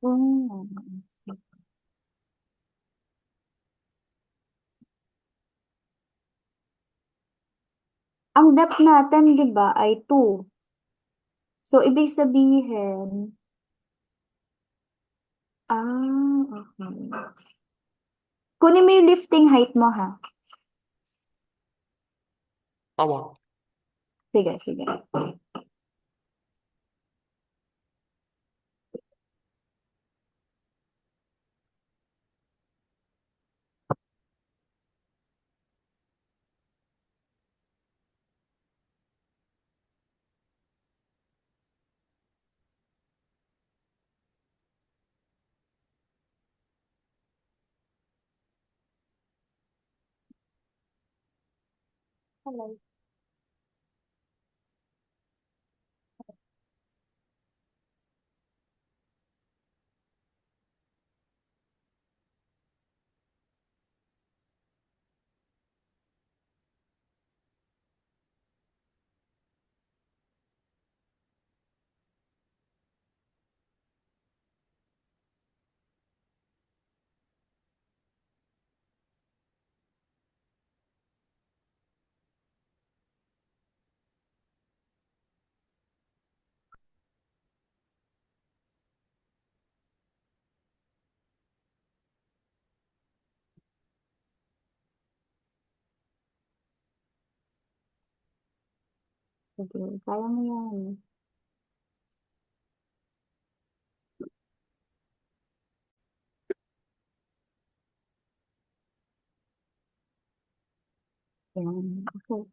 Oh, ang depth natin, di ba, ay 2. So, ibig sabihin, okay. Kunin mo yung lifting height mo, ha? Opo. Sige, sige. Hello. Sige, kaya mo yan. Yan. Okay.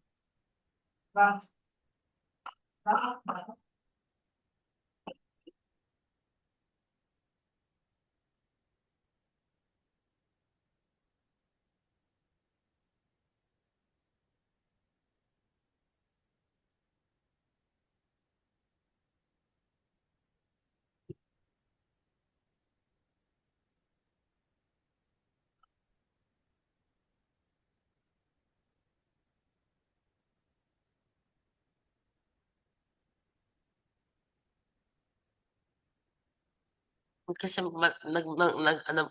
Kasi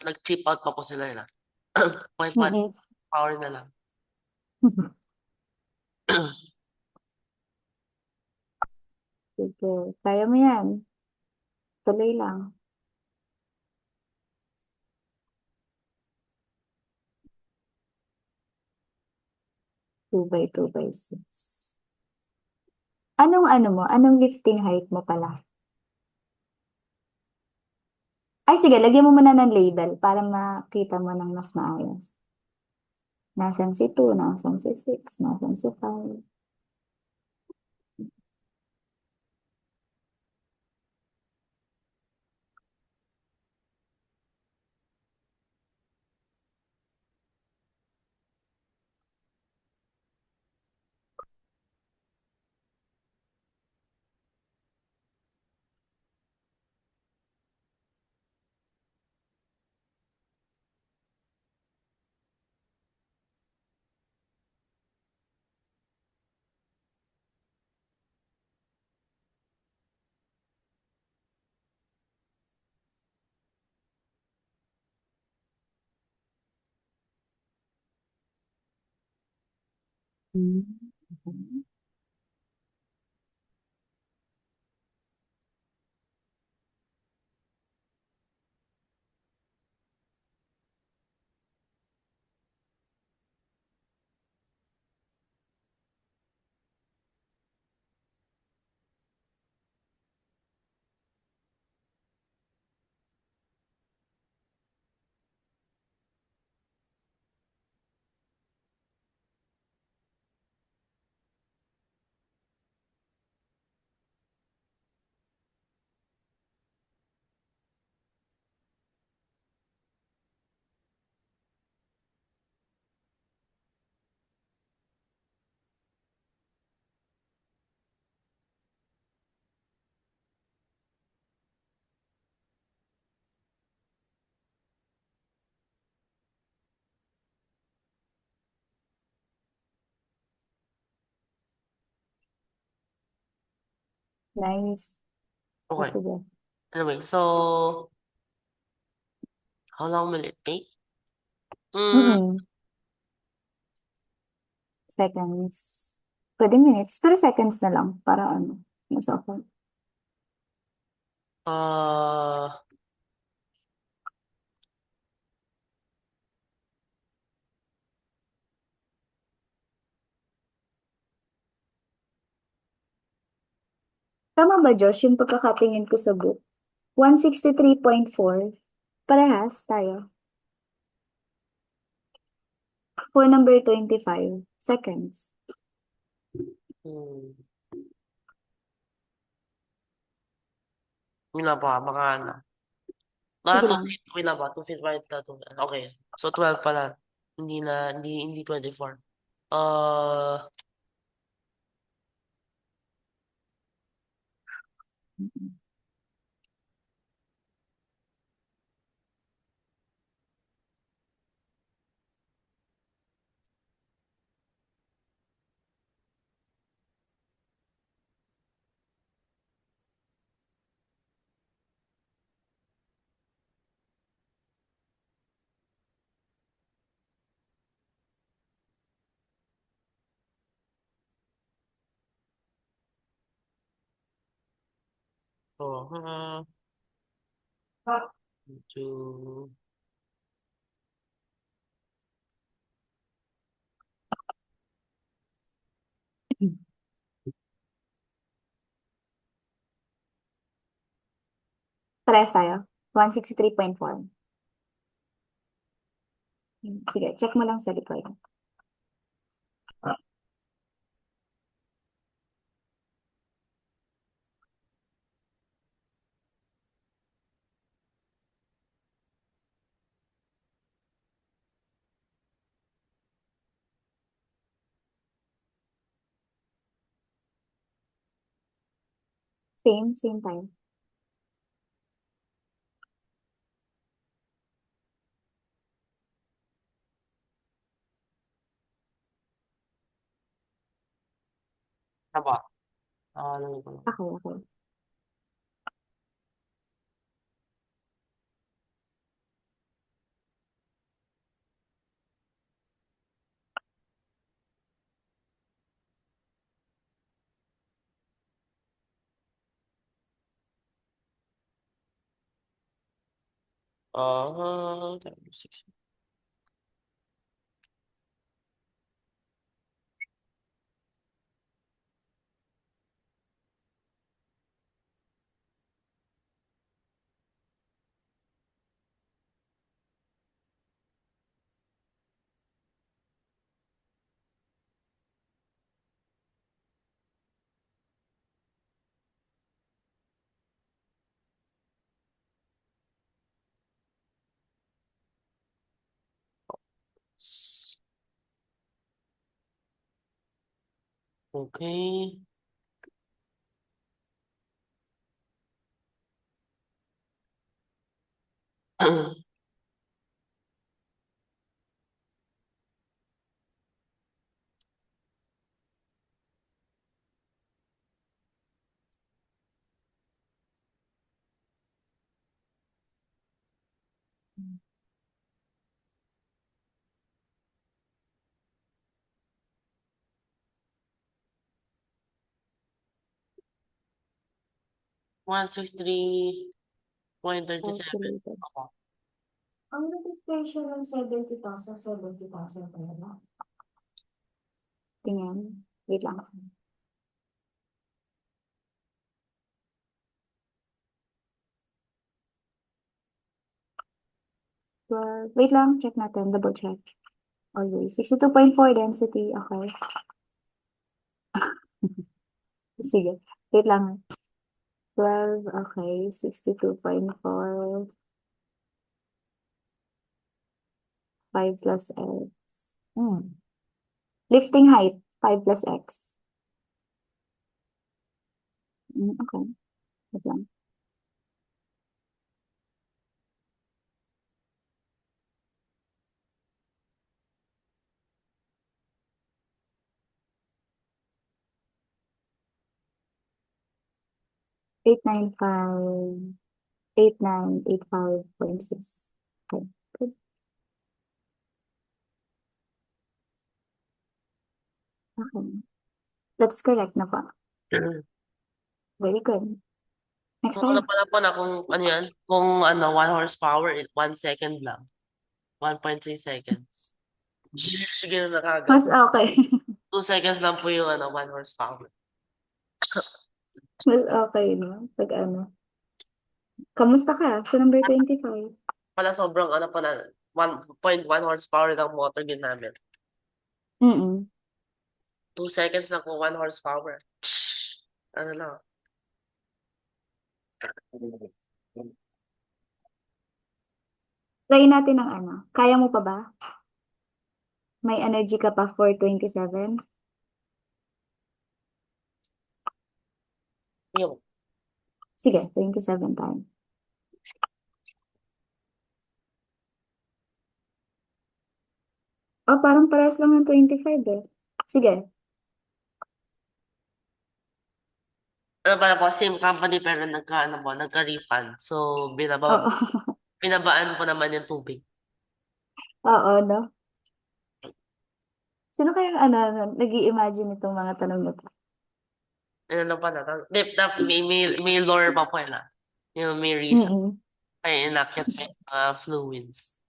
nag-chip out pa po sila yun. May Mm-mm. power na lang. Sige, kaya mo yan. Tuloy lang. 2 by 2 by 6. Anong ano mo? Anong lifting height mo pala? Ay, sige, lagyan mo muna ng label para makita mo ng mas maayos. Nasaan si 2, nasaan si 6, nasaan si 5. Mm. Okay. Nice. O, Okay. sige. Anyway, so how long will it take? Mm, Mm-mm. Seconds. Pwede minutes, pero seconds na lang para ano, mas okay. uh, Tama ba, Josh, yung pagkakatingin ko sa book? 163.4. Parehas tayo. For number 25 seconds. hmm, yun lang pa, baka ano. Sige 2 lang. feet, wait lang ba? 2 feet wide, okay. So 12 pala. Hindi 24. Uh, so, to, Parehas tayo. 163.4. Sige, check mo lang sa likod. Same time. haba. Ano ko lang. Okay, okay. Times 6. Okay. 163.37. Calculated. Ako. Ang registration ng 70,000, 70,000 pala. Tingnan. Wait lang. Well, wait lang. Check natin. Double check. Always. 62.4 density. Okay. Sige. Wait lang. 12. Okay. 62.4. 5 plus x. Lifting height. 5 plus x. Okay. Wait lang. Eight nine five 8985.6. Okay. Good. Okay. That's correct na po. Very good. Next Kung ano tayo. pala po na kung ano yan, kung 1 horsepower, 1 second lang. 1.3 seconds. Sige na nakagad. Mas okay. 2 seconds lang po yung 1 horsepower. Mas okay, no? Pag ano. Kamusta ka? Sa number 25. Pala sobrang po na 1.1 horsepower lang motor din namin. 2 seconds lang po 1 horsepower. Ano lang. Try natin ng ano. Kaya mo pa ba? May energy ka pa for 27? Yung, Sige, 27 tayo. Oh, parang parehas lang ng 25 eh. Sige. pala po, same company pero nagka-refund. So, Oo. binabaan po naman yung tubig. Oo, no? Sino kayang nag-i-imagine itong mga tanong na to? Ano lang pala. May lore pa po na. Yung may reason. Ay, inakyat may fluids.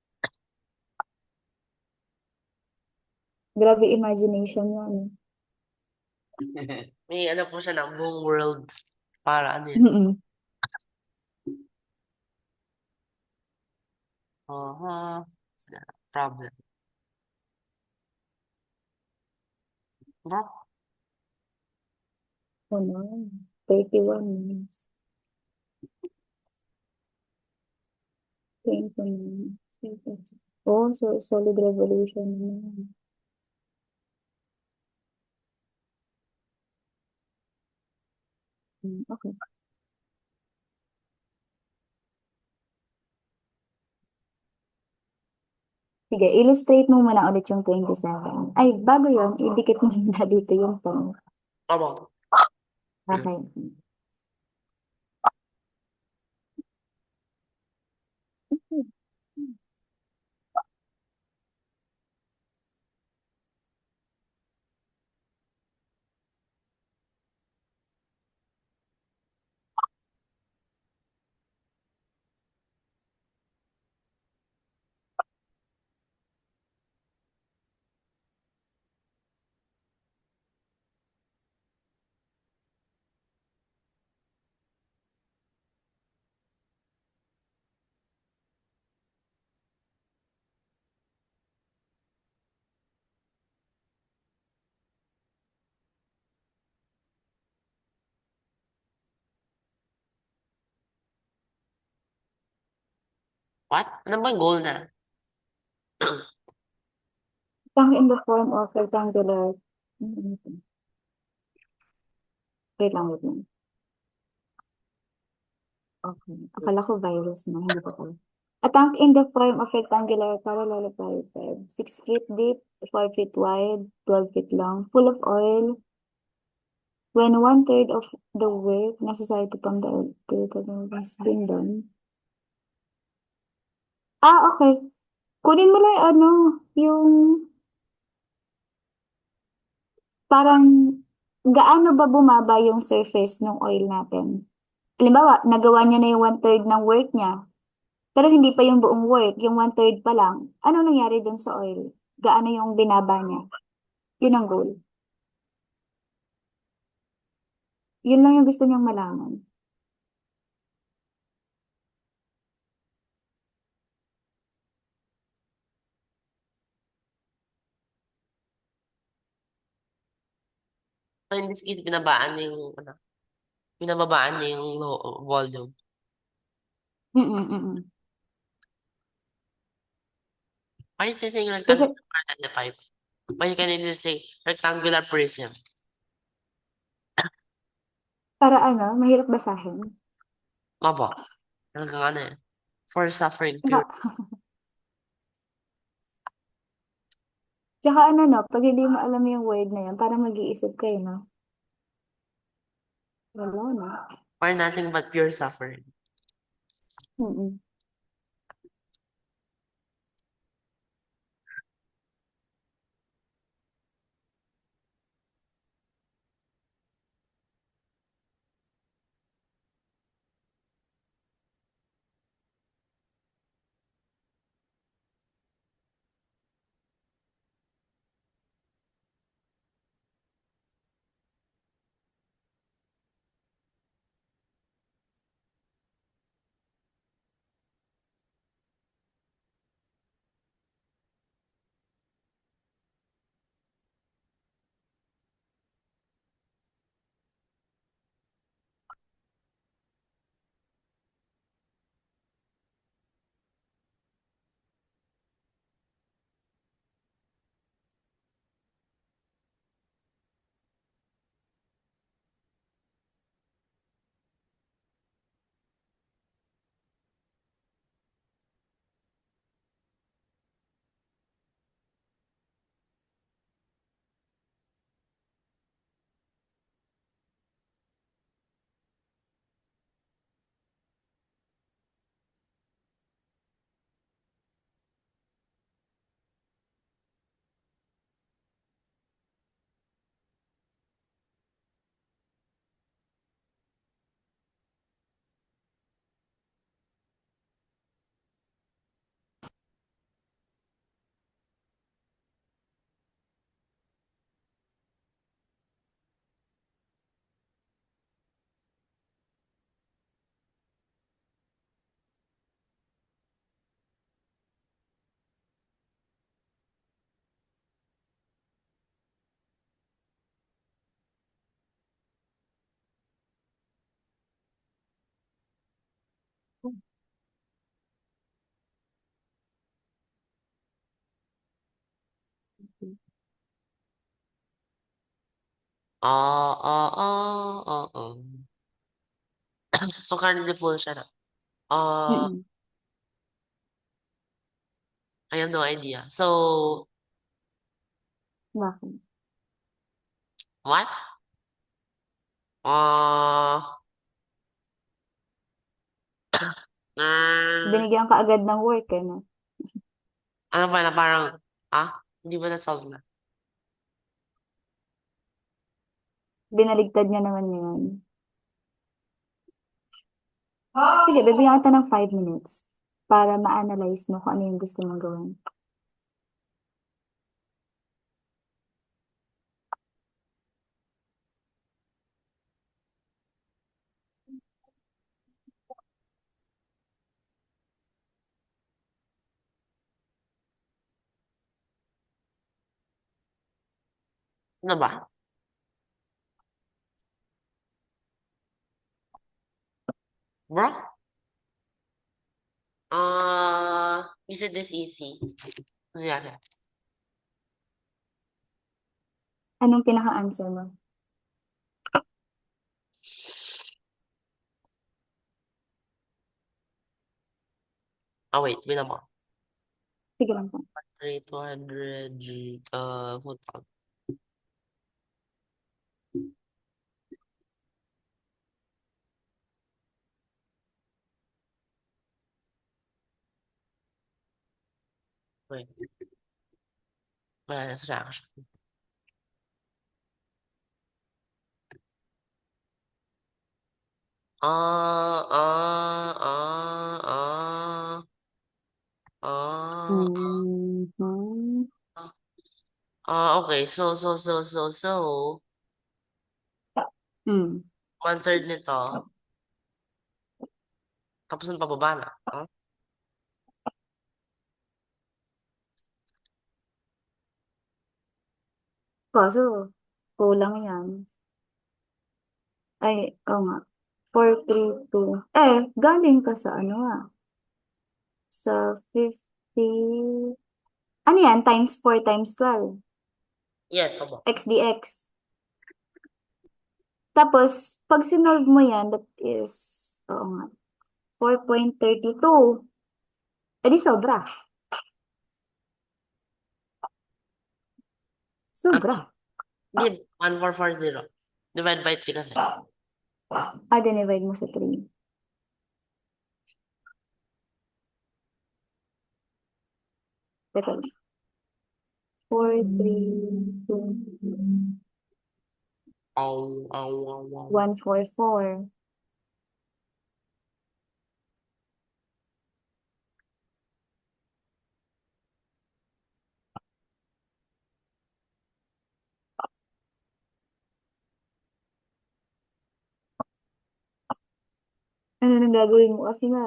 Grabe imagination yan. May po siya ng buong world para ano yun. Problem. Bro? Oh no. 31 minutes. 29. Oh, so solid revolution naman. Okay. Sige, illustrate mo muna ulit yung 27. Ay, bago yun, idikit mo muna dito yung tanong. Tama. Okay. What? Ano ba goal na? Tank in the form of rectangular. Wait lang, wait lang. Okay. Akala ko virus na, hindi ko pala. A tank in the form of rectangular parallelepiped, 6 feet deep, 4 feet wide, 12 feet long, full of oil. When 1/3 of the work necessary to pump the oil to the tank has been done. Okay. Kunin mo lang yung parang gaano ba bumaba yung surface ng oil natin? halimbawa, nagawa niya na yung one-third ng work niya, pero hindi pa yung buong work, yung one-third pa lang. Ano nangyari dun sa oil? Gaano yung binaba niya? Yun ang goal. Yun lang yung gusto niyang malaman. So, in this case, binabaan niya yung, ano, binababaan niya yung volume. Mm-mm. Why is he saying Kasi, rectangular than the pipe? Why can't you just say rectangular prism? para ano, mahirap basahin. Opo. Talagang ano eh. For suffering pure. Tsaka, tsaka ano no, pag hindi mo alam yung word na yan, parang mag-iisip kayo, no? Wala na. Or nothing but pure suffering. Mm-mm. Oo. So, currently full siya na. Uh, Mm-mm. I have no idea. So, Bakit? what? Uh, mm, Binigyan ka agad ng work, eh, no? ano ba na parang, hindi ba na-solve na? Binaligtad niya naman yun. Sige, bibigyan kita ng 5 minutes para ma-analyze mo kung ano yung gusto mong gawin. Ano ba? Bro? You said this easy. Ano yan? Anong pinaka-answer mo? Wait, bilang mo. Sige lang po. 200 G, hold on. Wait. Wala na sa reaction. Ah, ah, ah, ah, ah, Mhm. okay. So, Mm. one third nito, tapos ang pababa na. Huh? Kaso, kulang yan. Ay, oo nga. 432. Galing ka sa ano sa 50. Ano yan? Times 4 times 12. Yes, opo. XDX. Tapos, pag sinolve mo yan, that is, oo nga, 4.32. Di sobra. Ano? Sobra. Hindi, 1440. Divide by 3 kasi. Dinivide mo sa 3. Teka lang. 432. Aw. 144. Ano nang gagawin mo kasi nga?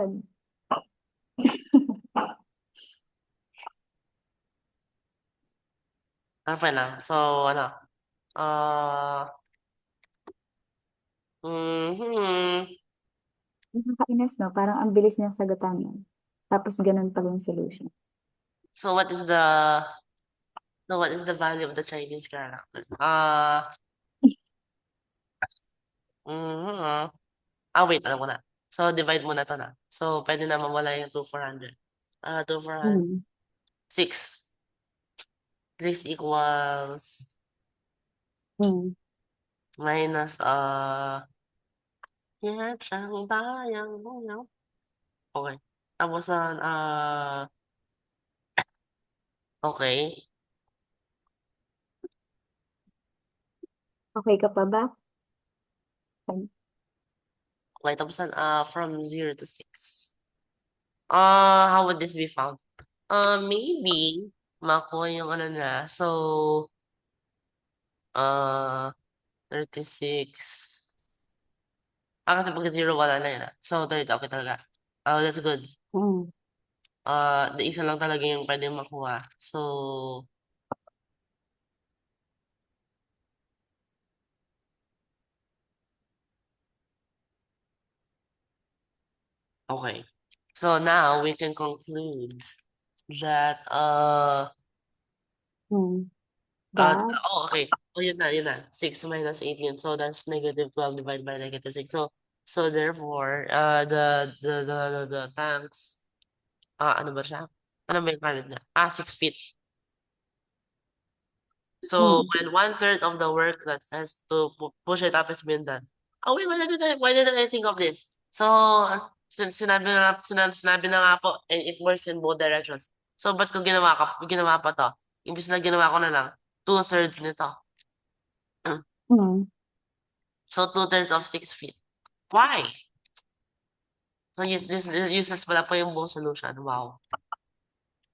Okay lang. So, ano? Ah, mhm. Nakakainis, no? Parang ang bilis niyang sagutan yan. Tapos ganun pala yung solution. So, what is the value of the Chinese character? Mhm. Wait, alam ko na. So, divide mo na to na. So, pwede na mawala yung 2,400. 2,400. Hmm. 6. 6 equals Hmm. minus, yan siyang bayang buyaw. Okay. Tapos, okay. Okay ka pa ba? Okay, tapos, from 0 to 6. How would this be found? Maybe, makuha yung ano na. So, 36. Kasi pag 0, wala na yun. So, 30, okay talaga. Oh, that's good. Hmm. The isa lang talaga yung pwede makuha. So, okay. So now we can conclude that Hmm. That. okay. Oh, yun na. 6 minus 8 yun. So that's negative 12 divided by negative 6. So therefore, the tanks, ano ba siya? Ano ba yung current niya? 6 feet. So Hmm. when one third of the work that has to push it up is being done. Oh wait, why didn't I think of this? So, sinabi na nga po, and it works in both directions. So, ba't ko ginawa pa to? Imbis na ginawa ko na lang, two-thirds nito. Hmm. So, two-thirds of 6 feet. Why? So, this useless pala po yung buong solution. Wow.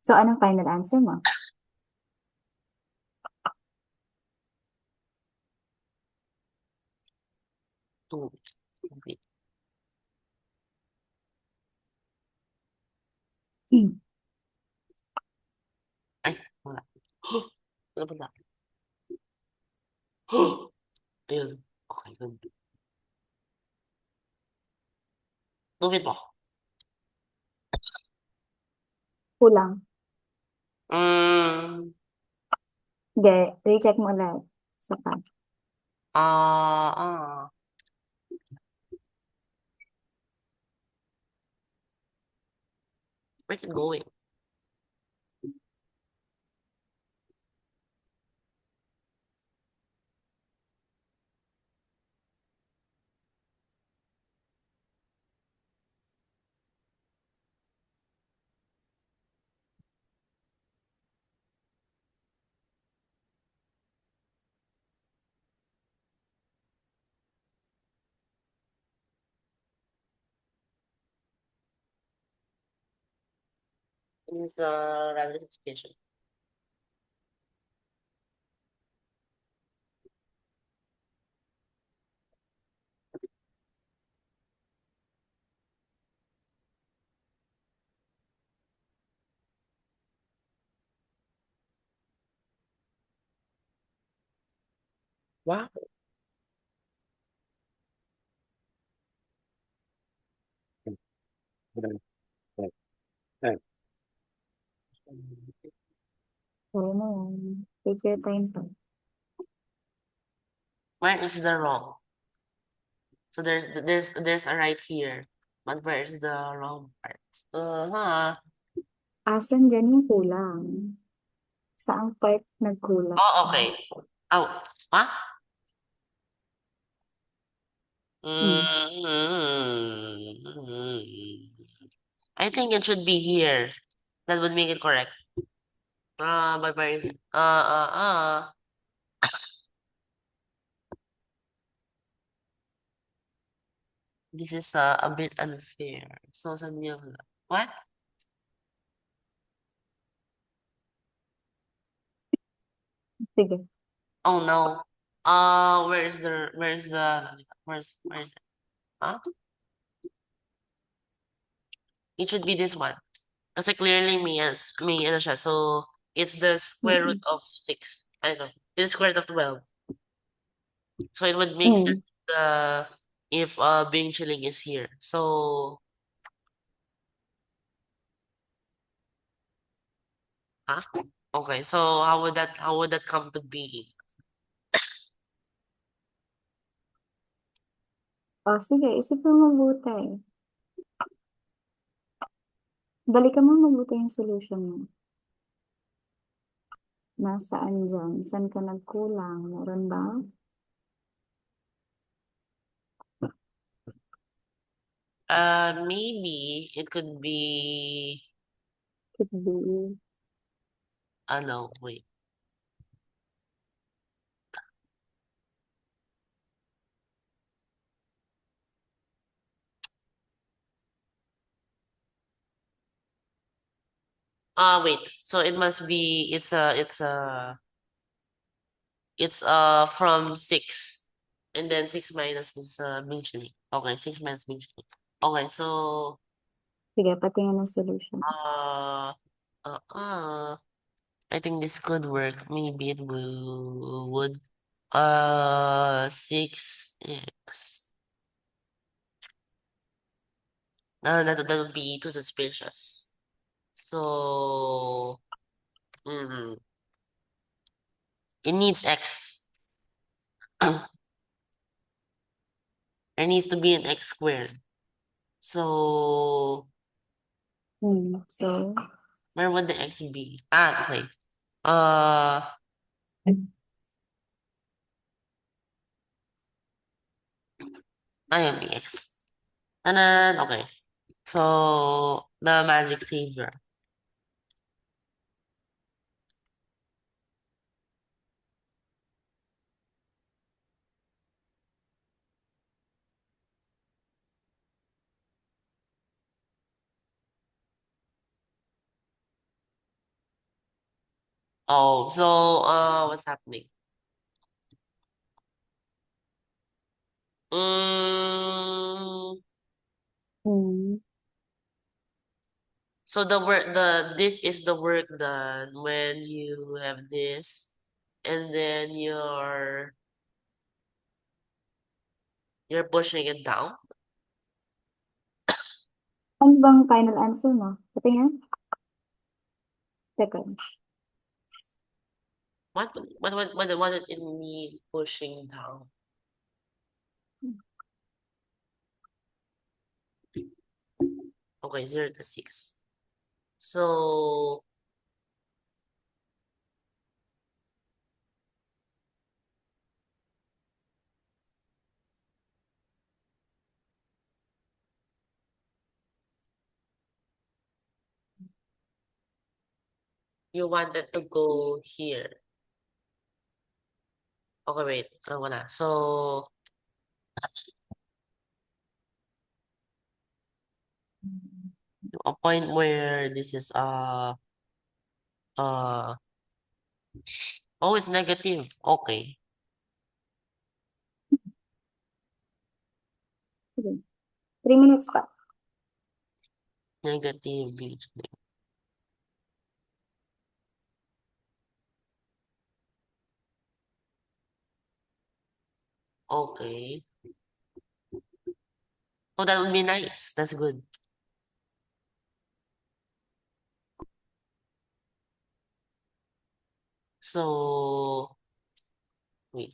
So, anong final answer mo? Two feet. Hmm. Ay, wala. Ano ba na? Ayun. Okay, good. 2 feet po. Kulang. Mm, Hindi, recheck mo ulit. Sa pa. ah, ah. Where's it going? It's rather suspicious. Wow. Kaya mo yan. Take your time pa. Where is the wrong? So there's a right here. But where is the wrong part? Uh-huh. Asan dyan yung kulang? Saang part nagkulang? Oh, okay. Oh, huh? Hmm. I think it should be here. That would make it correct. But where is it? This is a bit unfair. So sabi niyo, what? Sige. Oh no. Where's it? Huh? It should be this one. Kasi clearly may ano siya. So it's the square root Mm-mm. of 6. I know. It's the square root of 12. So it would make Mm. sense if Bing Chilling is here. So huh? Okay, so how would that come to be? O, sige. Isipin mo mabuti. Balikan mo mabuti yung solution mo. Nasaan dyan? Saan ka nagkulang? Meron ba? Maybe it could be Could be. no, wait. Wait. So it must be it's from 6. And then 6 minus this Bing Chilling. Okay, 6 minus Bing Chilling. Okay, so Sige, patingin ng solution. uh I think this could work. Maybe it would 6x. No, that would be too suspicious. So, it needs x. There needs to be an x squared. So, So, where would the x be? Okay. Uh, ayun, may x. Tanan, okay. So, the magic savior. Oh, so, what's happening? Mm, mm, so this is the work done when you have this, and then you're pushing it down. ano bang final answer mo? Patingin? Teka. What did it mean pushing down? Okay, 0 to 6. So you wanted to go here. Okay, wait. Wala. So A point where this is uh oh, it's negative. Okay. Sige. 3 minutes pa. Negative reasoning. Okay. Oh, that would be nice. That's good. So wait.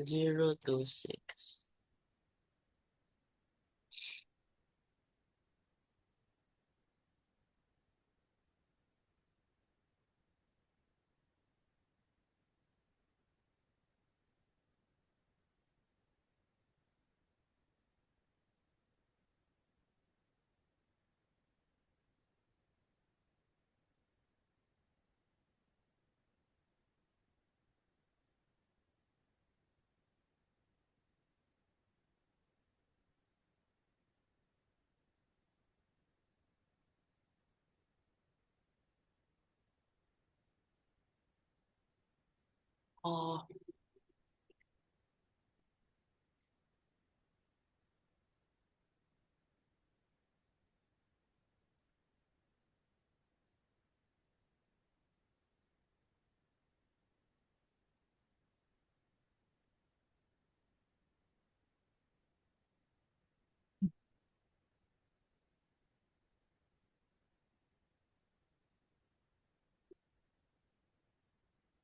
0 to 6. Oh,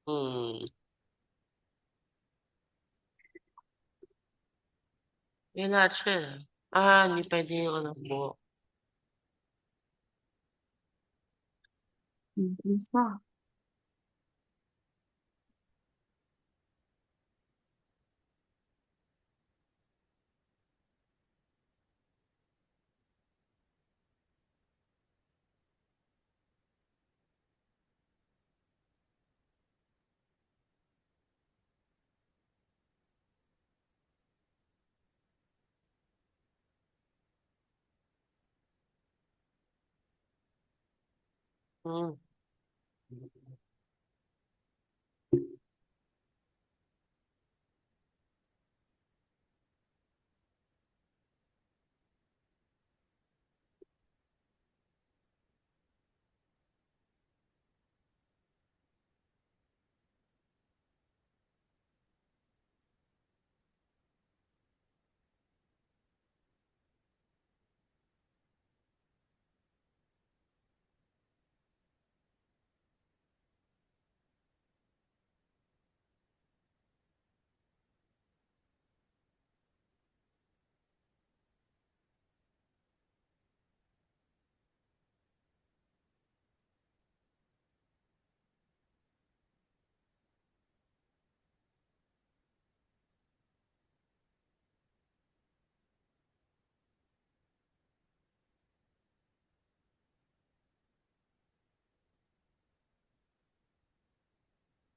hmm. Yun lahat siya. Hindi pwede yung ano mo. Kamusta? Hmm.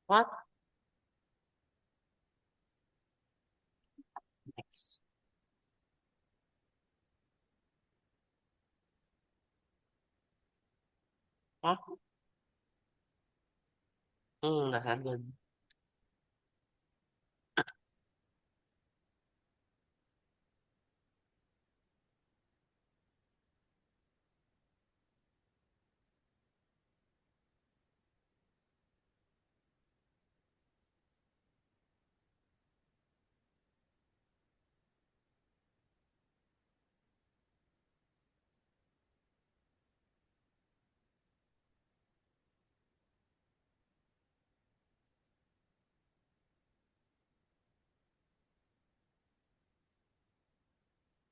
What? Next. Huh? That's not good.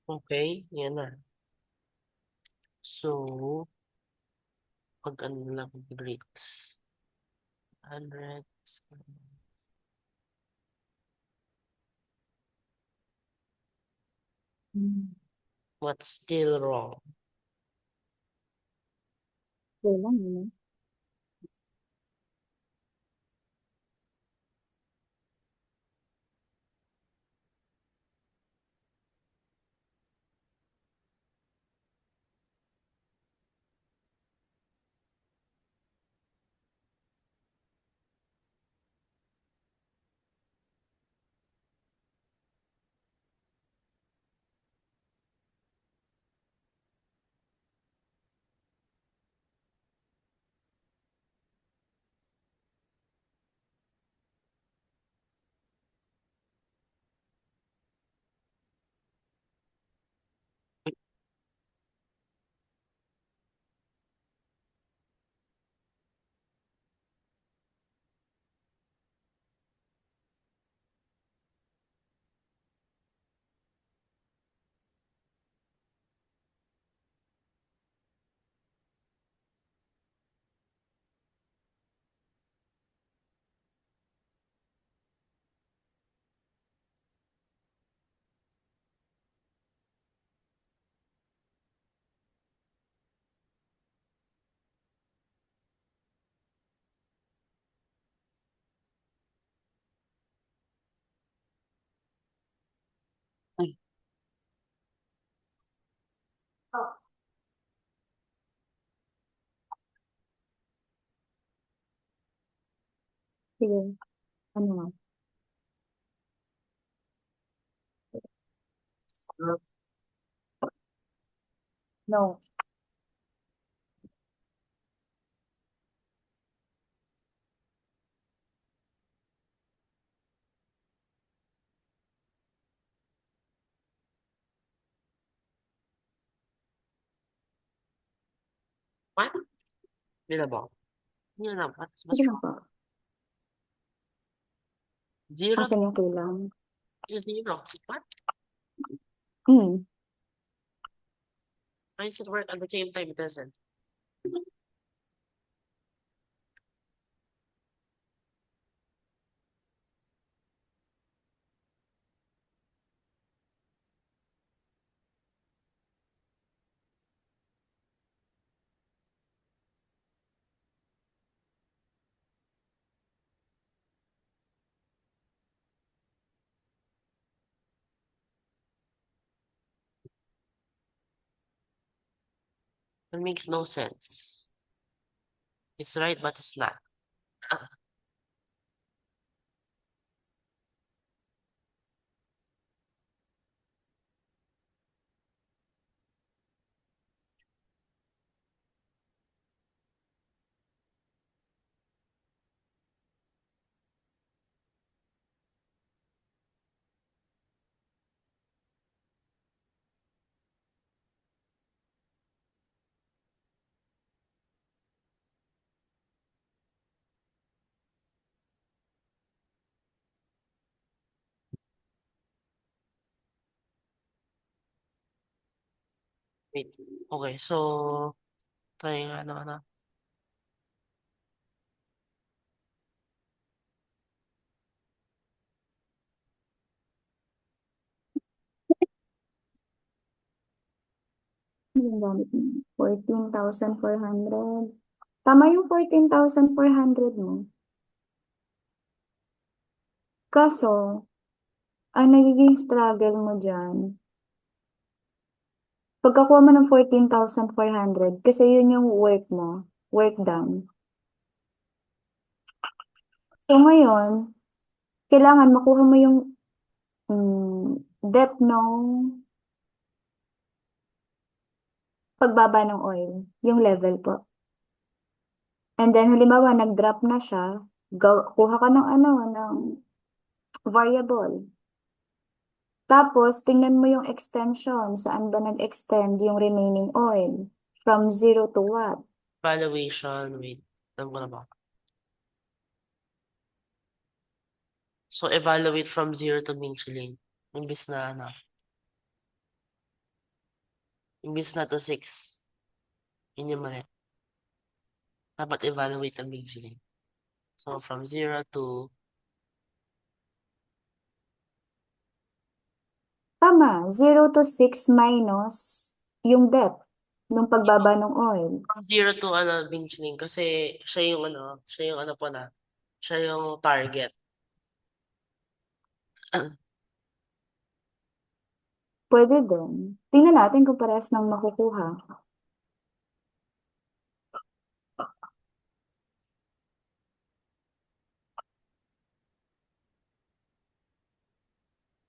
Okay, yan na. So, pag ano lang grades. 100. What's still wrong? Okay lang yun. Eh. Sige, ano nga? No. What? Hindi na ba? Hindi na ba? Sige lang po. Zero Asan yung kailang? to zero. What? Hmm. Why does it work at the same time? It doesn't. It makes no sense. It's right, but it's not. Wait. Okay, so try ano. Ano yung gamit mo? 14,400. Tama yung 14,400 mo. Kaso, ang nagiging struggle mo dyan, pagkakuha mo ng 14,400, kasi yun yung work mo, work done. So ngayon, kailangan makuha mo yung depth ng pagbaba ng oil, yung level po. And then, halimbawa, nag-drop na siya, kuha ka ng ng variable. Tapos, tingnan mo yung extension, saan ba nag-extend yung remaining oil? From 0 to what? Valuation, wait. Alam ko na ba? So, evaluate from 0 to Michelin. Imbis na ano. Imbis na to 6. Yun yung mali. Dapat evaluate ang Michelin. So, from 0 to Tama, 0 to 6 minus yung depth ng pagbaba ng oil. from 0 to ano, Michelin. Kasi siya yung ano po na. Siya yung target. Pwede din. Tingnan natin kung parehas ng makukuha.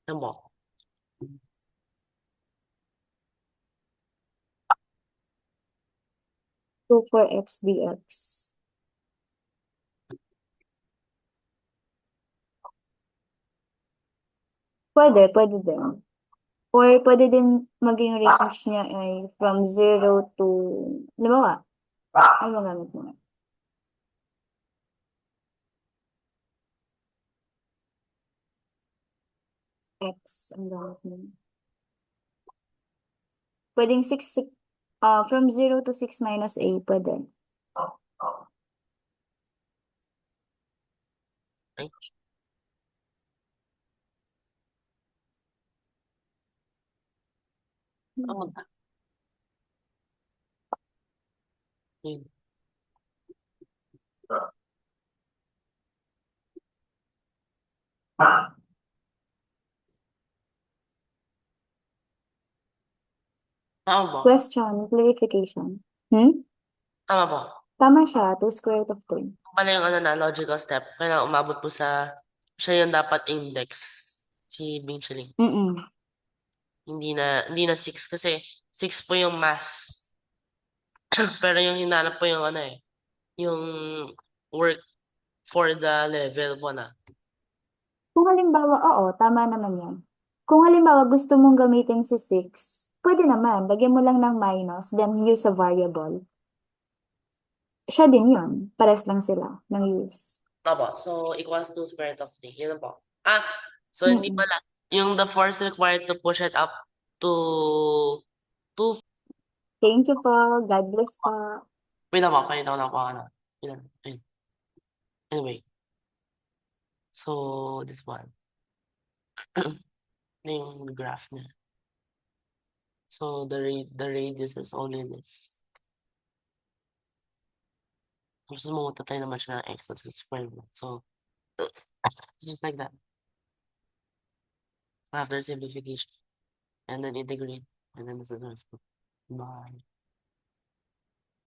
Ano mo? 2 for x dx. Pwede din. Or pwede din maging range niya ay from 0 to, halimbawa, ano magamit mo? X ang gamit mo. Pwedeng 6, from 0 to 6 minus a, pwede. Ay, ano ba? Yun. Tama ba? Question, clarification. Tama ba? Tama siya, 2 square root of 2. Pala yung ano na, logical step. Kailangan umabot po siya yung dapat index. Si Binchling. Mm-mm. Hindi na 6 kasi 6 po yung mass. Pero yung hinanap po yung ano eh, yung work for the level po na. Kung halimbawa, oo, tama naman yan. Kung halimbawa gusto mong gamitin si 6, pwede naman, lagyan mo lang ng minus, then use a variable. Siya din yun. Pares lang sila ng use. Tama. So, equals 2 square root of 3. Yun na po. So hindi Mm-mm. pala. Yung the force required to push it up to 2. Thank you po. God bless po. Wait lang po. Pakita ko lang po ano. Yun. Ayun. Anyway. So, this one. Ito yung graph niya. So, the radius is only this. Tapos mamatay naman siya ng x. That's the square root. So, just like that. After simplification. And then integrate. And then this is the rest. Bye.